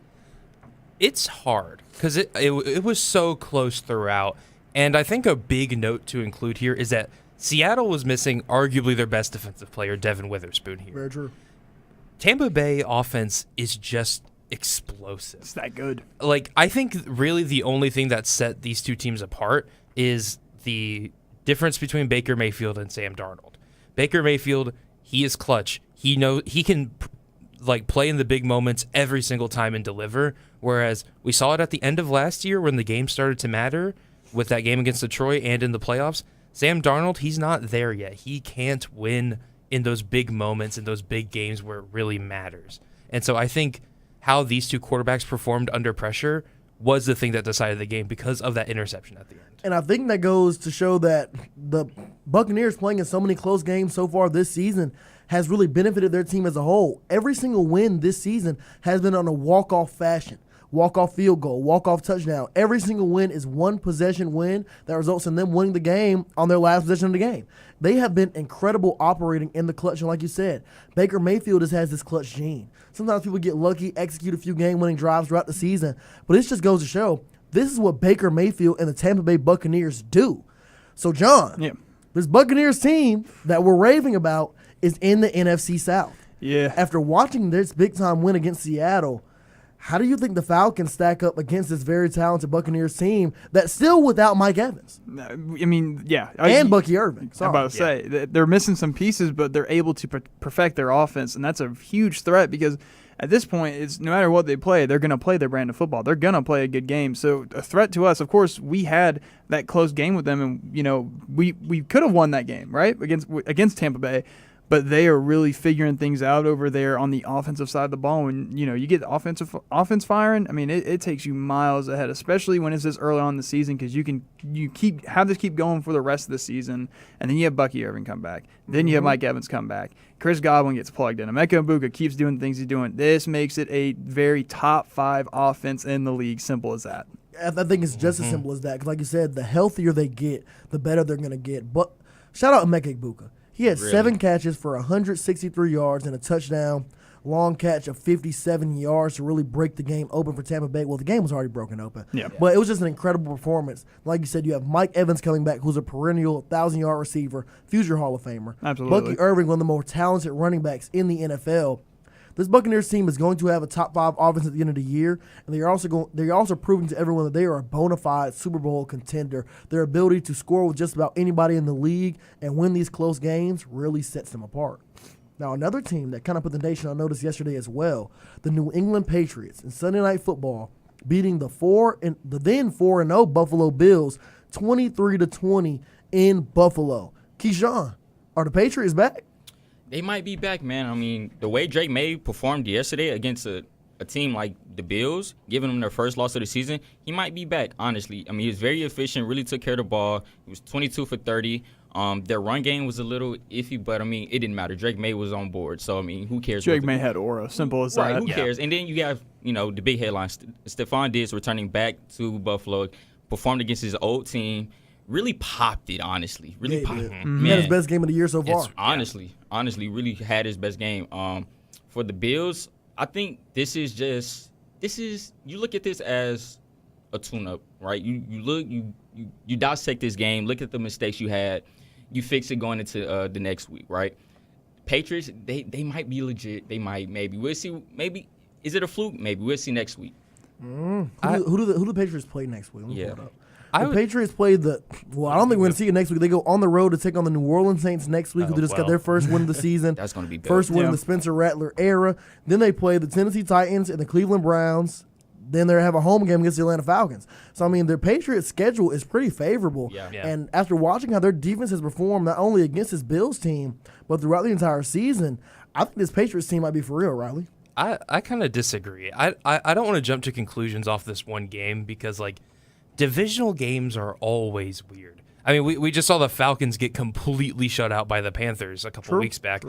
It's hard because it was so close throughout. And I think a big note to include here is that Seattle was missing arguably their best defensive player, Devin Witherspoon, here. Very true. Tampa Bay offense is just explosive. It's that good. Like, I think really the only thing that set these two teams apart is the difference between Baker Mayfield and Sam Darnold. Baker Mayfield, he is clutch. He can play in the big moments every single time and deliver, whereas we saw it at the end of last year when the game started to matter. With that game against Detroit and in the playoffs, Sam Darnold, he's not there yet. He can't win in those big moments, in those big games where it really matters. And so I think how these two quarterbacks performed under pressure was the thing that decided the game because of that interception at the end. And I think that goes to show that the Buccaneers playing in so many close games so far this season has really benefited their team as a whole. Every single win this season has been on a walk-off fashion. Walk-off field goal, walk-off touchdown. Every single win is one possession win that results in them winning the game on their last possession of the game. They have been incredible operating in the clutch, and like you said, Baker Mayfield has this clutch gene. Sometimes people get lucky, execute a few game-winning drives throughout the season, but it just goes to show this is what Baker Mayfield and the Tampa Bay Buccaneers do. So, John, this Buccaneers team that we're raving about is in the NFC South. Yeah. After watching this big-time win against Seattle, how do you think the Falcons stack up against this very talented Buccaneers team that's still without Mike Evans? I mean, yeah. And Bucky Irving. I'm about to say, they're missing some pieces, but they're able to perfect their offense, and that's a huge threat because at this point, it's no matter what they play, they're going to play their brand of football. They're going to play a good game. So a threat to us, of course, we had that close game with them, and, we could have won that game, right, against Tampa Bay. But they are really figuring things out over there on the offensive side of the ball. When you get the offense firing, I mean, it takes you miles ahead, especially when it's this early on in the season, because you keep going for the rest of the season, and then you have Bucky Irving come back, then you have Mike Evans come back, Chris Godwin gets plugged in, Emeka Egbuka keeps doing the things he's doing. This makes it a very top 5 offense in the league. Simple as that. I think it's just as simple as that, because like you said, the healthier they get, the better they're going to get. But shout out Emeka Egbuka. He had 7 catches for 163 yards and a touchdown long catch of 57 yards to really break the game open for Tampa Bay. Well, the game was already broken open. Yeah. But it was just an incredible performance. Like you said, you have Mike Evans coming back, who's a perennial 1,000-yard receiver, future Hall of Famer. Absolutely. Bucky Irving, one of the more talented running backs in the NFL. This Buccaneers team is going to have a top 5 offense at the end of the year, and they're also proving to everyone that they are a bona fide Super Bowl contender. Their ability to score with just about anybody in the league and win these close games really sets them apart. Now, another team that kind of put the nation on notice yesterday as well, the New England Patriots in Sunday Night Football, beating the then 4-0 Buffalo Bills 23-20 in Buffalo. Keyshawn, are the Patriots back? They might be back, man. I mean, the way Drake May performed yesterday against a team like the Bills, giving them their first loss of the season, he might be back, honestly. I mean, he was very efficient, really took care of the ball. He was 22 for 30. Their run game was a little iffy, but, I mean, it didn't matter. Drake May was on board, so, I mean, who cares? Drake May had aura, simple as right, that. Who cares? And then you have, the big headline. Stephon Diggs returning back to Buffalo, performed against his old team. Really popped it, honestly. Really popped it. He had his best game of the year so far. Honestly, really had his best game. For the Bills, I think you look at this as a tune-up, right? You dissect this game, look at the mistakes you had, you fix it going into the next week, right? Patriots, they might be legit. They might, maybe. We'll see. Maybe. Is it a fluke? Maybe. We'll see next week. Who do the Patriots play next week? Let me pull it up. I Patriots play I don't think we're going to see it next week. They go on the road to take on the New Orleans Saints next week, who just got their first win of the season. That's going to be good. First win in the Spencer Rattler era. Then they play the Tennessee Titans and the Cleveland Browns. Then they have a home game against the Atlanta Falcons. So, I mean, their Patriots schedule is pretty favorable. Yeah. And after watching how their defense has performed not only against this Bills team, but throughout the entire season, I think this Patriots team might be for real, Riley. I kind of disagree. I don't want to jump to conclusions off this one game because, divisional games are always weird. I mean, we just saw the Falcons get completely shut out by the Panthers a couple weeks back.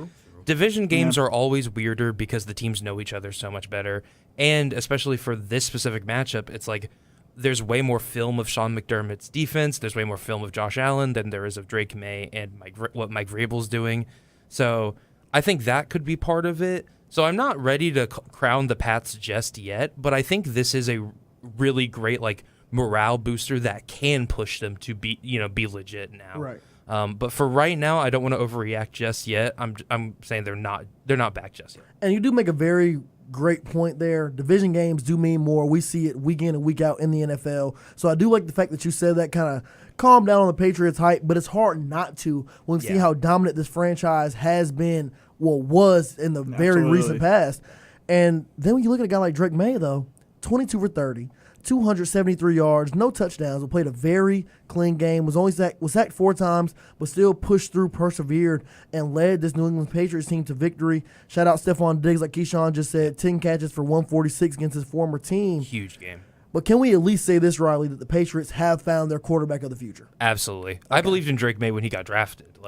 Division games are always weirder because the teams know each other so much better. And especially for this specific matchup, it's like there's way more film of Sean McDermott's defense. There's way more film of Josh Allen than there is of Drake May and what Mike Vrabel's doing. So I think that could be part of it. So I'm not ready to crown the Pats just yet, but I think this is a really great morale booster that can push them to be legit now. Right. But for right now, I don't want to overreact just yet. I'm saying they're not back just yet. And you do make a very great point there. Division games do mean more. We see it week in and week out in the NFL. So I do like the fact that you said that, kind of calm down on the Patriots hype, but it's hard not to when you see how dominant this franchise has been, was in the very recent past. And then when you look at a guy like Drake May, though, 22 for 30, 273 yards, no touchdowns, but played a very clean game, was sacked 4 times, but still pushed through, persevered, and led this New England Patriots team to victory. Shout out Stephon Diggs, like Keyshawn just said, 10 catches for 146 against his former team. Huge game. But can we at least say this, Riley, that the Patriots have found their quarterback of the future? Absolutely. Okay. I believed in Drake May when he got drafted.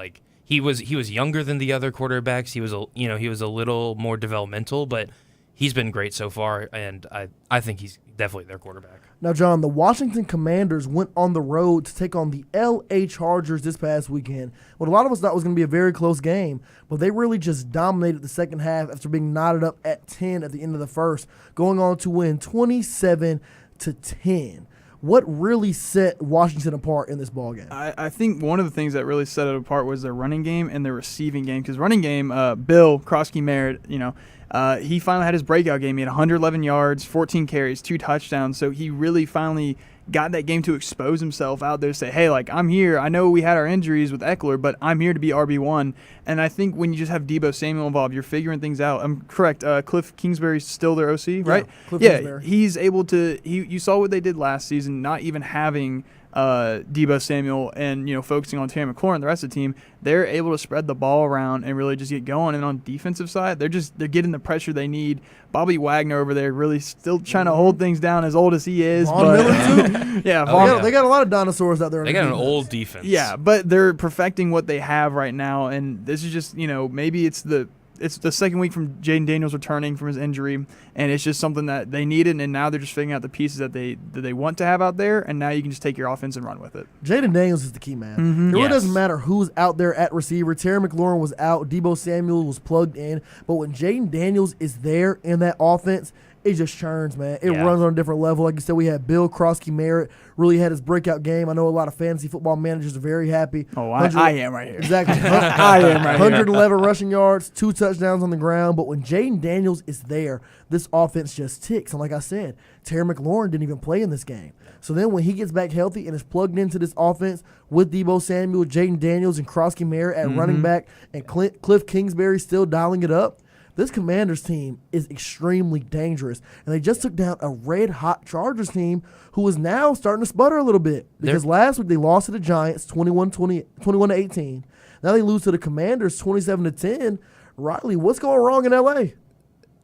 He was younger than the other quarterbacks. He was a little more developmental, but he's been great so far, and I think he's definitely their quarterback. Now, John, the Washington Commanders went on the road to take on the L.A. Chargers this past weekend. What a lot of us thought was going to be a very close game, but they really just dominated the second half after being knotted up at 10 at the end of the first, going on to win 27-10. What really set Washington apart in this ballgame? I think one of the things that really set it apart was their running game and their receiving game. Because running game, Bill Krosky-Merritt, he finally had his breakout game. He had 111 yards, 14 carries, 2 touchdowns. So he really finally got that game to expose himself out there to say, hey, I'm here. I know we had our injuries with Eckler, but I'm here to be RB1. And I think when you just have Deebo Samuel involved, you're figuring things out. I'm correct. Cliff Kingsbury's still their OC, right? Cliff Kingsbury. He's able to you saw what they did last season, not even having Deebo Samuel and focusing on Terry McLaurin and the rest of the team. They're able to spread the ball around and really just get going. And on defensive side, they're getting the pressure they need. Bobby Wagner over there really still trying to hold things down, as old as he is. Vaughn Miller too. Yeah, they got a lot of dinosaurs out there. They got an old defense. Yeah, but they're perfecting what they have right now, and this is just maybe it's the it's the second week from Jaden Daniels returning from his injury, and it's just something that they needed, and now they're just figuring out the pieces that they want to have out there, and now you can just take your offense and run with it. Jaden Daniels is the key man. It really doesn't matter who's out there at receiver. Terry McLaurin was out. Debo Samuel was plugged in. But when Jaden Daniels is there in that offense, it just churns, man. It runs on a different level. Like you said, we had Bill Krosky-Merritt really had his breakout game. I know a lot of fantasy football managers are very happy. Oh, I am right here. Exactly. I am right here. 111 rushing yards, 2 touchdowns on the ground. But when Jaden Daniels is there, this offense just ticks. And like I said, Terry McLaurin didn't even play in this game. So then when he gets back healthy and is plugged into this offense with Debo Samuel, Jaden Daniels, and Krosky-Merritt at running back, and Cliff Kingsbury still dialing it up, this Commanders team is extremely dangerous. And they just took down a red-hot Chargers team who is now starting to sputter a little bit. Because last week they lost to the Giants 21-18. Now they lose to the Commanders 27-10. Riley, what's going wrong in L.A.?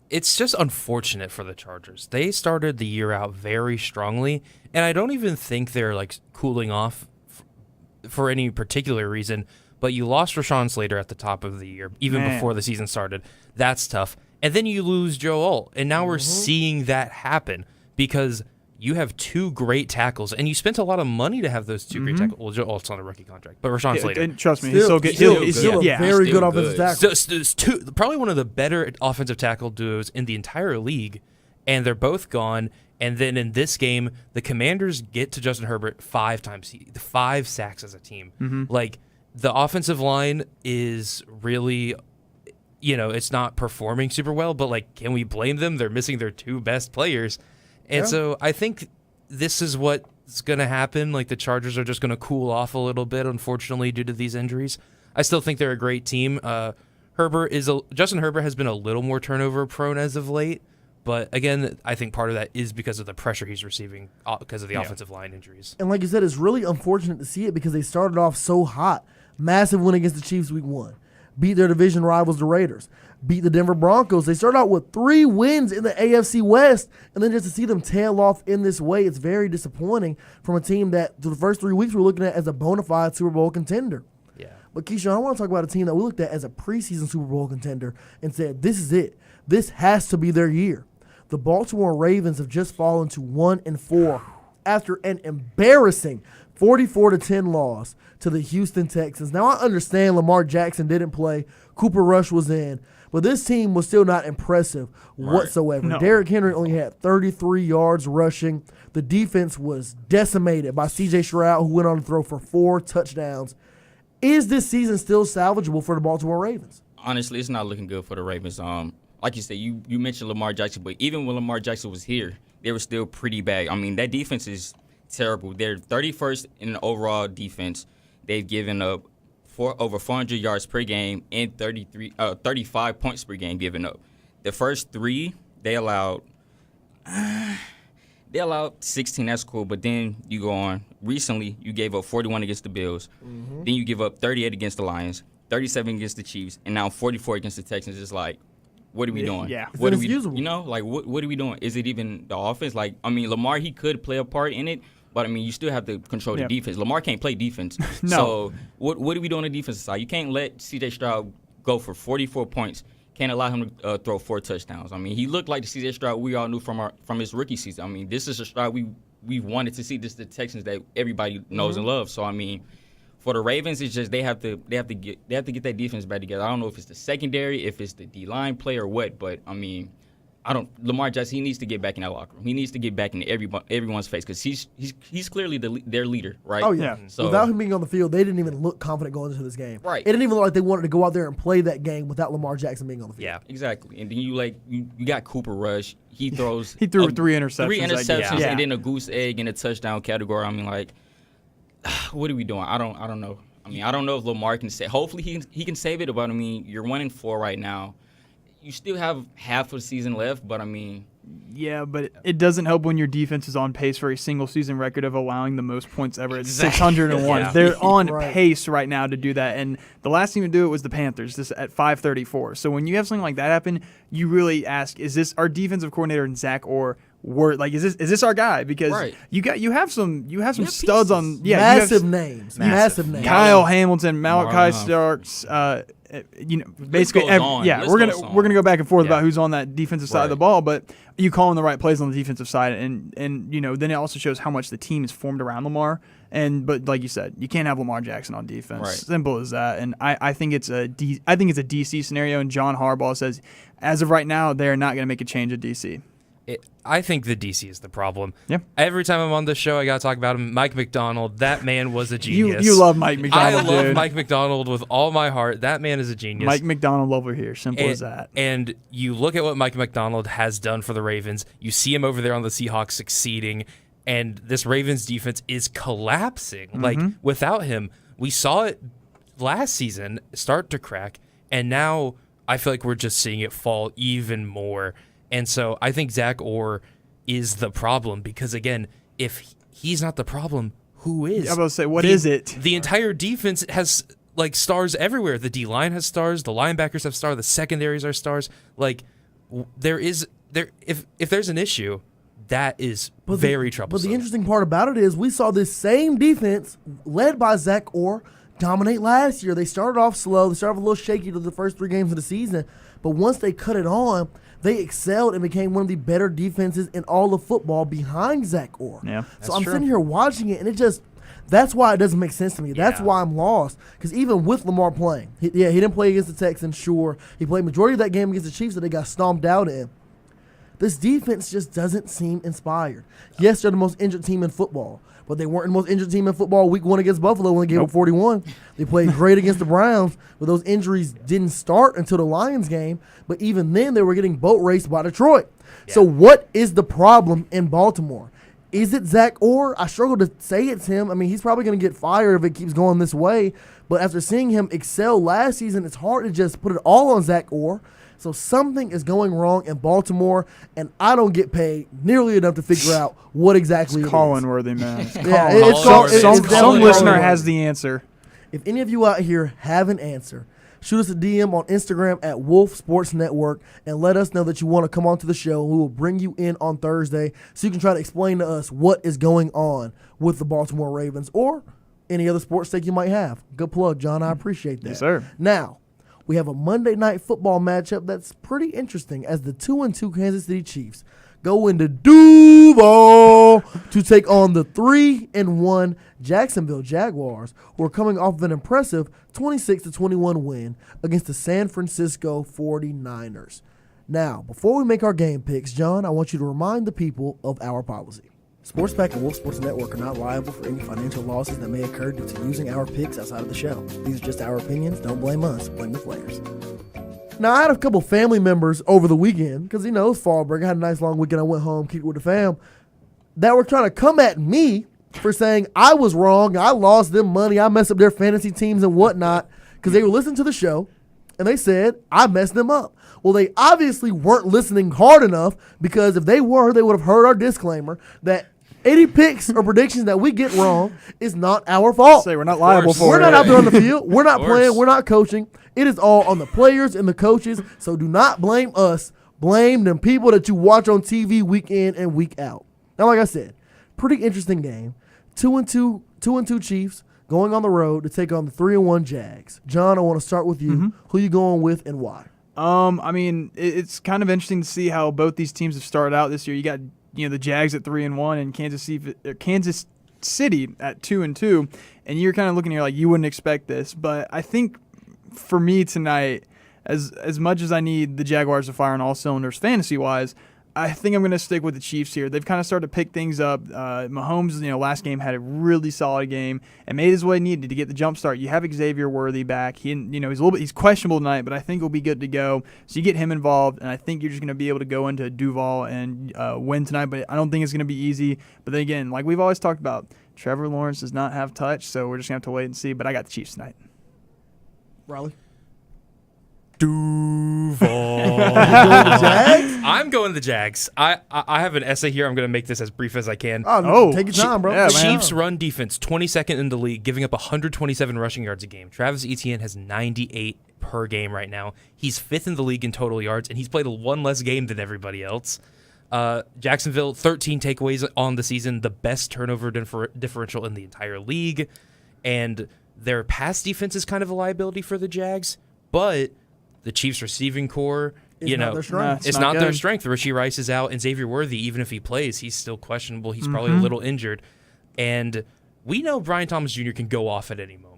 It's just unfortunate for the Chargers. They started the year out very strongly, and I don't even think they're like cooling off for any particular reason. But you lost Rashawn Slater at the top of the year, even before the season started. That's tough. And then you lose Joe Alt, and now we're seeing that happen because you have 2 great tackles, and you spent a lot of money to have those 2 great tackles. Well, Joe Alt's on a rookie contract, but Rashawn Slater. And trust me, he's still a very good offensive tackle. So, probably one of the better offensive tackle duos in the entire league, and they're both gone. And then in this game, the Commanders get to Justin Herbert 5 times, 5 sacks as a team. Like, the offensive line is really, it's not performing super well, but, like, can we blame them? They're missing their 2 best players. And so I think this is what's going to happen. Like, the Chargers are just going to cool off a little bit, unfortunately, due to these injuries. I still think they're a great team. Justin Herbert has been a little more turnover prone as of late. But, again, I think part of that is because of the pressure he's receiving because of the offensive line injuries. And like you said, it's really unfortunate to see it because they started off so hot. Massive win against the Chiefs week 1. Beat their division rivals, the Raiders. Beat the Denver Broncos. They started out with 3 wins in the AFC West. And then just to see them tail off in this way, it's very disappointing from a team that through the first 3 weeks we're looking at as a bona fide Super Bowl contender. Yeah. But, Keyshawn, I want to talk about a team that we looked at as a preseason Super Bowl contender and said, this is it. This has to be their year. The Baltimore Ravens have just fallen to 1-4 after an embarrassing 44-10 loss to the Houston Texans. Now, I understand Lamar Jackson didn't play. Cooper Rush was in. But this team was still not impressive whatsoever. No. Derrick Henry only had 33 yards rushing. The defense was decimated by C.J. Stroud, who went on to throw for 4 touchdowns. Is this season still salvageable for the Baltimore Ravens? Honestly, it's not looking good for the Ravens. Like you said, you mentioned Lamar Jackson, but even when Lamar Jackson was here, they were still pretty bad. I mean, that defense is terrible. They're 31st in the overall defense. They've given up over 400 yards per game and 35 points per game given up. The first 3, they allowed 16. That's cool, but then you go on. Recently, you gave up 41 against the Bills. Then you give up 38 against the Lions, 37 against the Chiefs, and now 44 against the Texans. It's like, what are we doing? Yeah. What are we, what are we doing? Is it even the offense? Like, I mean, Lamar, he could play a part in it, but I mean, you still have to control the defense. Lamar can't play defense. No. So what are we doing on the defensive side? You can't let C.J. Stroud go for 44 points. Can't allow him to throw 4 touchdowns. I mean, he looked like the C.J. Stroud we all knew from his rookie season. I mean, this is a Stroud we wanted to see. This is the Texans that everybody knows and loves. So I mean, for the Ravens, it's just they have to get that defense back together. I don't know if it's the secondary, if it's the D-line play or what, but I mean, Lamar Jackson, he needs to get back in that locker room. He needs to get back in everyone's face because he's clearly their leader, right? Oh yeah. So without him being on the field, they didn't even look confident going into this game. Right. It didn't even look like they wanted to go out there and play that game without Lamar Jackson being on the field. Yeah, exactly. And then you got Cooper Rush. He throws. He threw 3 interceptions. 3 interceptions and then a goose egg in a touchdown category. I mean, like, what are we doing? I don't know. I mean, I don't know if Lamar can save. Hopefully he can save it, but I mean, you're 1-4 right now. You still have half of the season left, but I mean. Yeah, but it doesn't help when your defense is on pace for a single season record of allowing the most points ever at 601. Yeah. They're on pace right now to do that. And the last team to do it was the Panthers, just at 534. So when you have something like that happen, you really ask, is this our defensive coordinator and Zach Orr is this our guy? Because you have some studs on massive names. Kyle Hamilton, Malachi Starks. Basically, we're gonna go back and forth about who's on that defensive side of the ball, but you calling the right plays on the defensive side, and then it also shows how much the team is formed around Lamar. But like you said, you can't have Lamar Jackson on defense. Right. Simple as that. And I think it's a DC scenario. And John Harbaugh says, as of right now, they are not going to make a change at DC. I think the DC is the problem. Yeah. Every time I'm on this show, I got to talk about him. Mike McDonald, that man was a genius. You love Mike McDonald, I love dude. Mike McDonald with all my heart. That man is a genius. Mike McDonald over here. Simple as that. And you look at what Mike McDonald has done for the Ravens. You see him over there on the Seahawks succeeding, and this Ravens defense is collapsing. Mm-hmm. Like, without him, we saw it last season start to crack, and now I feel like we're just seeing it fall even more. And so I think Zach Orr is the problem because, again, if he's not the problem, who is? I was about to say, what is it? The entire defense has, stars everywhere. The D-line has stars. The linebackers have stars. The secondaries are stars. If there's an issue, that is very troublesome. But the interesting part about it is we saw this same defense led by Zach Orr dominate last year. They started off slow. They started off a little shaky to the first 3 games of the season. But once they cut it on, they excelled and became one of the better defenses in all of football behind Zach Orr. Yeah, so I'm sitting here watching it, and that's why it doesn't make sense to me. That's why I'm lost. Because even with Lamar playing, he didn't play against the Texans, sure. He played majority of that game against the Chiefs that they got stomped out in. This defense just doesn't seem inspired. Yes, they're the most injured team in football, but they weren't the most injured team in football week 1 against Buffalo when they gave up 41. They played great against the Browns, but those injuries didn't start until the Lions game. But even then, they were getting boat raced by Detroit. Yeah. So what is the problem in Baltimore? Is it Zach Orr? I struggle to say it's him. I mean, he's probably going to get fired if it keeps going this way. But after seeing him excel last season, it's hard to just put it all on Zach Orr. So something is going wrong in Baltimore, and I don't get paid nearly enough to figure out what exactly it's Colin-worthy, man. Some listener has the answer. If any of you out here have an answer, shoot us a DM on Instagram at Wolf Sports Network and let us know that you want to come on to the show. We will bring you in on Thursday so you can try to explain to us what is going on with the Baltimore Ravens or any other sports take you might have. Good plug, John. I appreciate that. Yes, sir. Now, we have a Monday Night Football matchup that's pretty interesting as the 2-2 Kansas City Chiefs go into Duval to take on the 3-1 Jacksonville Jaguars, who are coming off of an impressive 26-21 win against the San Francisco 49ers. Now, before we make our game picks, John, I want you to remind the people of our policy. Sports Pack and Wolf Sports Network are not liable for any financial losses that may occur due to using our picks outside of the show. These are just our opinions. Don't blame us. Blame the players. Now, I had a couple family members over the weekend, because, it was fall break. I had a nice long weekend. I went home, kicked it with the fam, that were trying to come at me for saying I was wrong, I lost them money, I messed up their fantasy teams and whatnot, because they were listening to the show, and they said I messed them up. Well, they obviously weren't listening hard enough, because if they were, they would have heard our disclaimer that any picks or predictions that we get wrong is not our fault. Say we're not liable for it. We're not out there on the field. We're not playing. We're not coaching. It is all on the players and the coaches. So do not blame us. Blame them people that you watch on TV week in and week out. Now, like I said, pretty interesting game. 2-2 Chiefs going on the road to take on the 3-1 Jags. John, I want to start with you. Mm-hmm. Who you going with and why? I mean, it's kind of interesting to see how both these teams have started out this year. You got the Jags at 3-1 and Kansas City at 2-2, and you're kind of looking here like you wouldn't expect this. But I think for me tonight, as much as I need the Jaguars to fire on all cylinders fantasy-wise, I think I'm going to stick with the Chiefs here. They've kind of started to pick things up. Mahomes, last game had a really solid game and made his way needed to get the jump start. You have Xavier Worthy back. He's questionable tonight, but I think he'll be good to go. So you get him involved, and I think you're just going to be able to go into Duval and win tonight. But I don't think it's going to be easy. But then again, like we've always talked about, Trevor Lawrence does not have touch, so we're just going to have to wait and see. But I got the Chiefs tonight. Riley? Duval. I'm going the Jags. I have an essay here. I'm going to make this as brief as I can. Oh, take your time, bro. Chiefs run defense, 22nd in the league, giving up 127 rushing yards a game. Travis Etienne has 98 per game right now. He's 5th in the league in total yards, and he's played one less game than everybody else. Jacksonville, 13 takeaways on the season, the best turnover differential in the entire league. And their pass defense is kind of a liability for the Jags, but the Chiefs' receiving core, It's not their strength. it's not their strength. Rasheed Rice is out, and Xavier Worthy, even if he plays, he's still questionable. He's probably a little injured. And we know Brian Thomas Jr. can go off at any moment.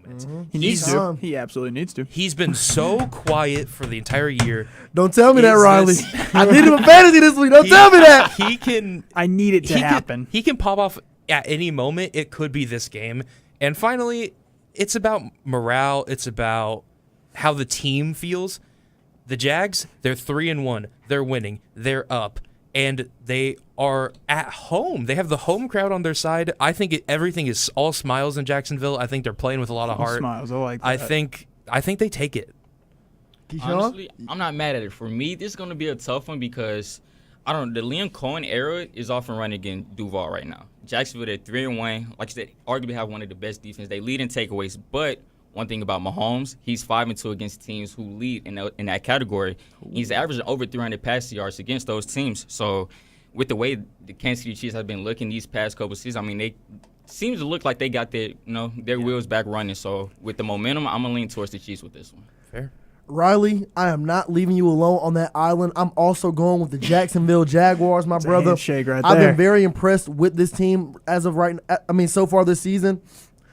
He needs to. He absolutely needs to. He's been so quiet for the entire year. Don't tell me that, Riley. I need him in fantasy this week. Don't tell me that. He can. I need it to happen. He can pop off at any moment. It could be this game. And finally, it's about morale. It's about how the team feels. The Jags, they're 3-1. They're winning. They're up. And they are at home. They have the home crowd on their side. I think everything is all smiles in Jacksonville. I think they're playing with a lot of heart. Smiles. I like that. I think they take it. Honestly, I'm not mad at it. For me, this is going to be a tough one because I don't know. The Liam Cohen era is off and running against Duval right now. Jacksonville, they're 3-1. Like I said, arguably have one of the best defense. They lead in takeaways, but one thing about Mahomes, he's 5-2 against teams who lead in that category. He's averaging over 300 passing yards against those teams. So, with the way the Kansas City Chiefs have been looking these past couple seasons, I mean, they seems to look like they got their wheels back running. So, with the momentum, I'm gonna lean towards the Chiefs with this one. Fair. Riley, I am not leaving you alone on that island. I'm also going with the Jacksonville Jaguars, my brother. Handshake right I've there. been very impressed with this team as of right. I mean, so far this season.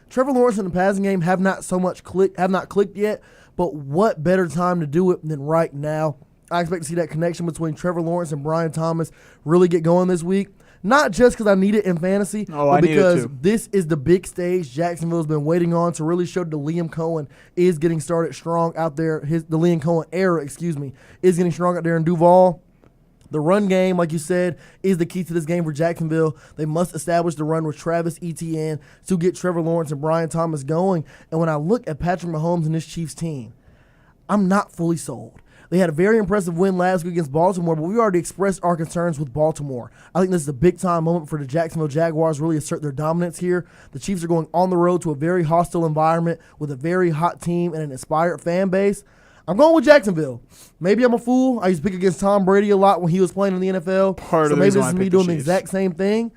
Trevor Lawrence in the passing game have not clicked yet, but what better time to do it than right now? I expect to see that connection between Trevor Lawrence and Brian Thomas really get going this week. Not just because I need it in fantasy, but because this is the big stage Jacksonville's been waiting on to really show that Liam Cohen is getting started strong out there. The Liam Cohen era, is getting strong out there in Duval. The run game, like you said, is the key to this game for Jacksonville. They must establish the run with Travis Etienne to get Trevor Lawrence and Brian Thomas going. And when I look at Patrick Mahomes and this Chiefs team, I'm not fully sold. They had a very impressive win last week against Baltimore, but we already expressed our concerns with Baltimore. I think this is a big-time moment for the Jacksonville Jaguars to really assert their dominance here. The Chiefs are going on the road to a very hostile environment with a very hot team and an inspired fan base. I'm going with Jacksonville. Maybe I'm a fool. I used to pick against Tom Brady a lot when he was playing in the NFL. So maybe this is me doing the exact same thing.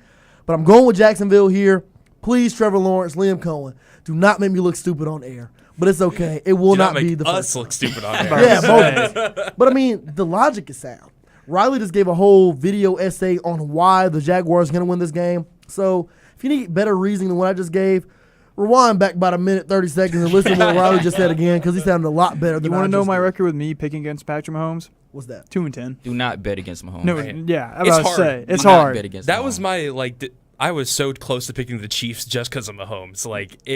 But I'm going with Jacksonville here. Please, Trevor Lawrence, Liam Cohen, do not make me look stupid on air. But it's okay. It will not be the us first look time. stupid on air. Yeah, both. But I mean, the logic is sound. Riley just gave a whole video essay on why the Jaguars are going to win this game. So if you need better reasoning than what I just gave, rewind back about a minute, 30 seconds, and listen to what Riley just said again because he sounded a lot better than You want to I know just my did. record with me picking against Patrick Mahomes? What's that? 2-10. Do not bet against Mahomes. No, yeah, I was It's about to hard. say it's Do not hard. bet against That Mahomes. was my I was so close to picking the Chiefs just because of Mahomes.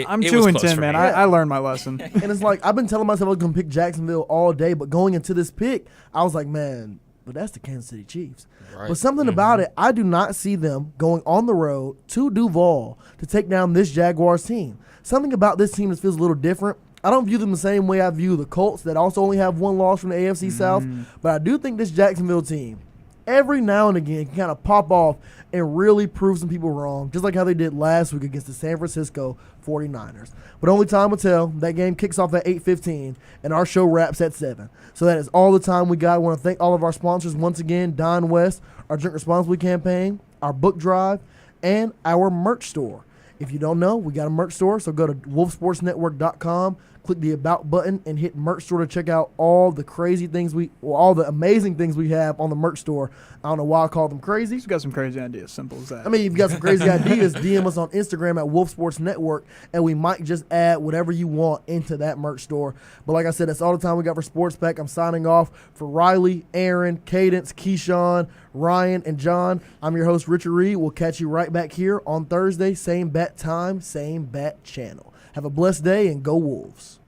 I'm it was close 2-10, for man. me. I learned my lesson. And it's like, I've been telling myself I was going to pick Jacksonville all day, but going into this pick, I was like, man, but that's the Kansas City Chiefs. Right. But something about it, I do not see them going on the road to Duval to take down this Jaguars team. Something about this team that feels a little different. I don't view them the same way I view the Colts that also only have one loss from the AFC South, but I do think this Jacksonville team, every now and again, can kind of pop off and really prove some people wrong, just like how they did last week against the San Francisco 49ers. But only time will tell. That game kicks off at 8:15, and our show wraps at 7. So that is all the time we got. I want to thank all of our sponsors once again, Don West, our Drink Responsibly campaign, our book drive, and our merch store. If you don't know, we got a merch store, so go to wolfsportsnetwork.com, click the About button, and hit merch store to check out all the crazy things all the amazing things we have on the merch store. I don't know why I call them crazy. He's got some crazy ideas. Simple as that. I mean, if you've got some crazy ideas, DM us on Instagram at Wolf Sports Network, and we might just add whatever you want into that merch store. But like I said, that's all the time we got for Sports Pack. I'm signing off for Riley, Aaron, Cadence, Keyshawn, Ryan, and John. I'm your host, Richard Reed. We'll catch you right back here on Thursday. Same bat time, same bat channel. Have a blessed day, and go Wolves.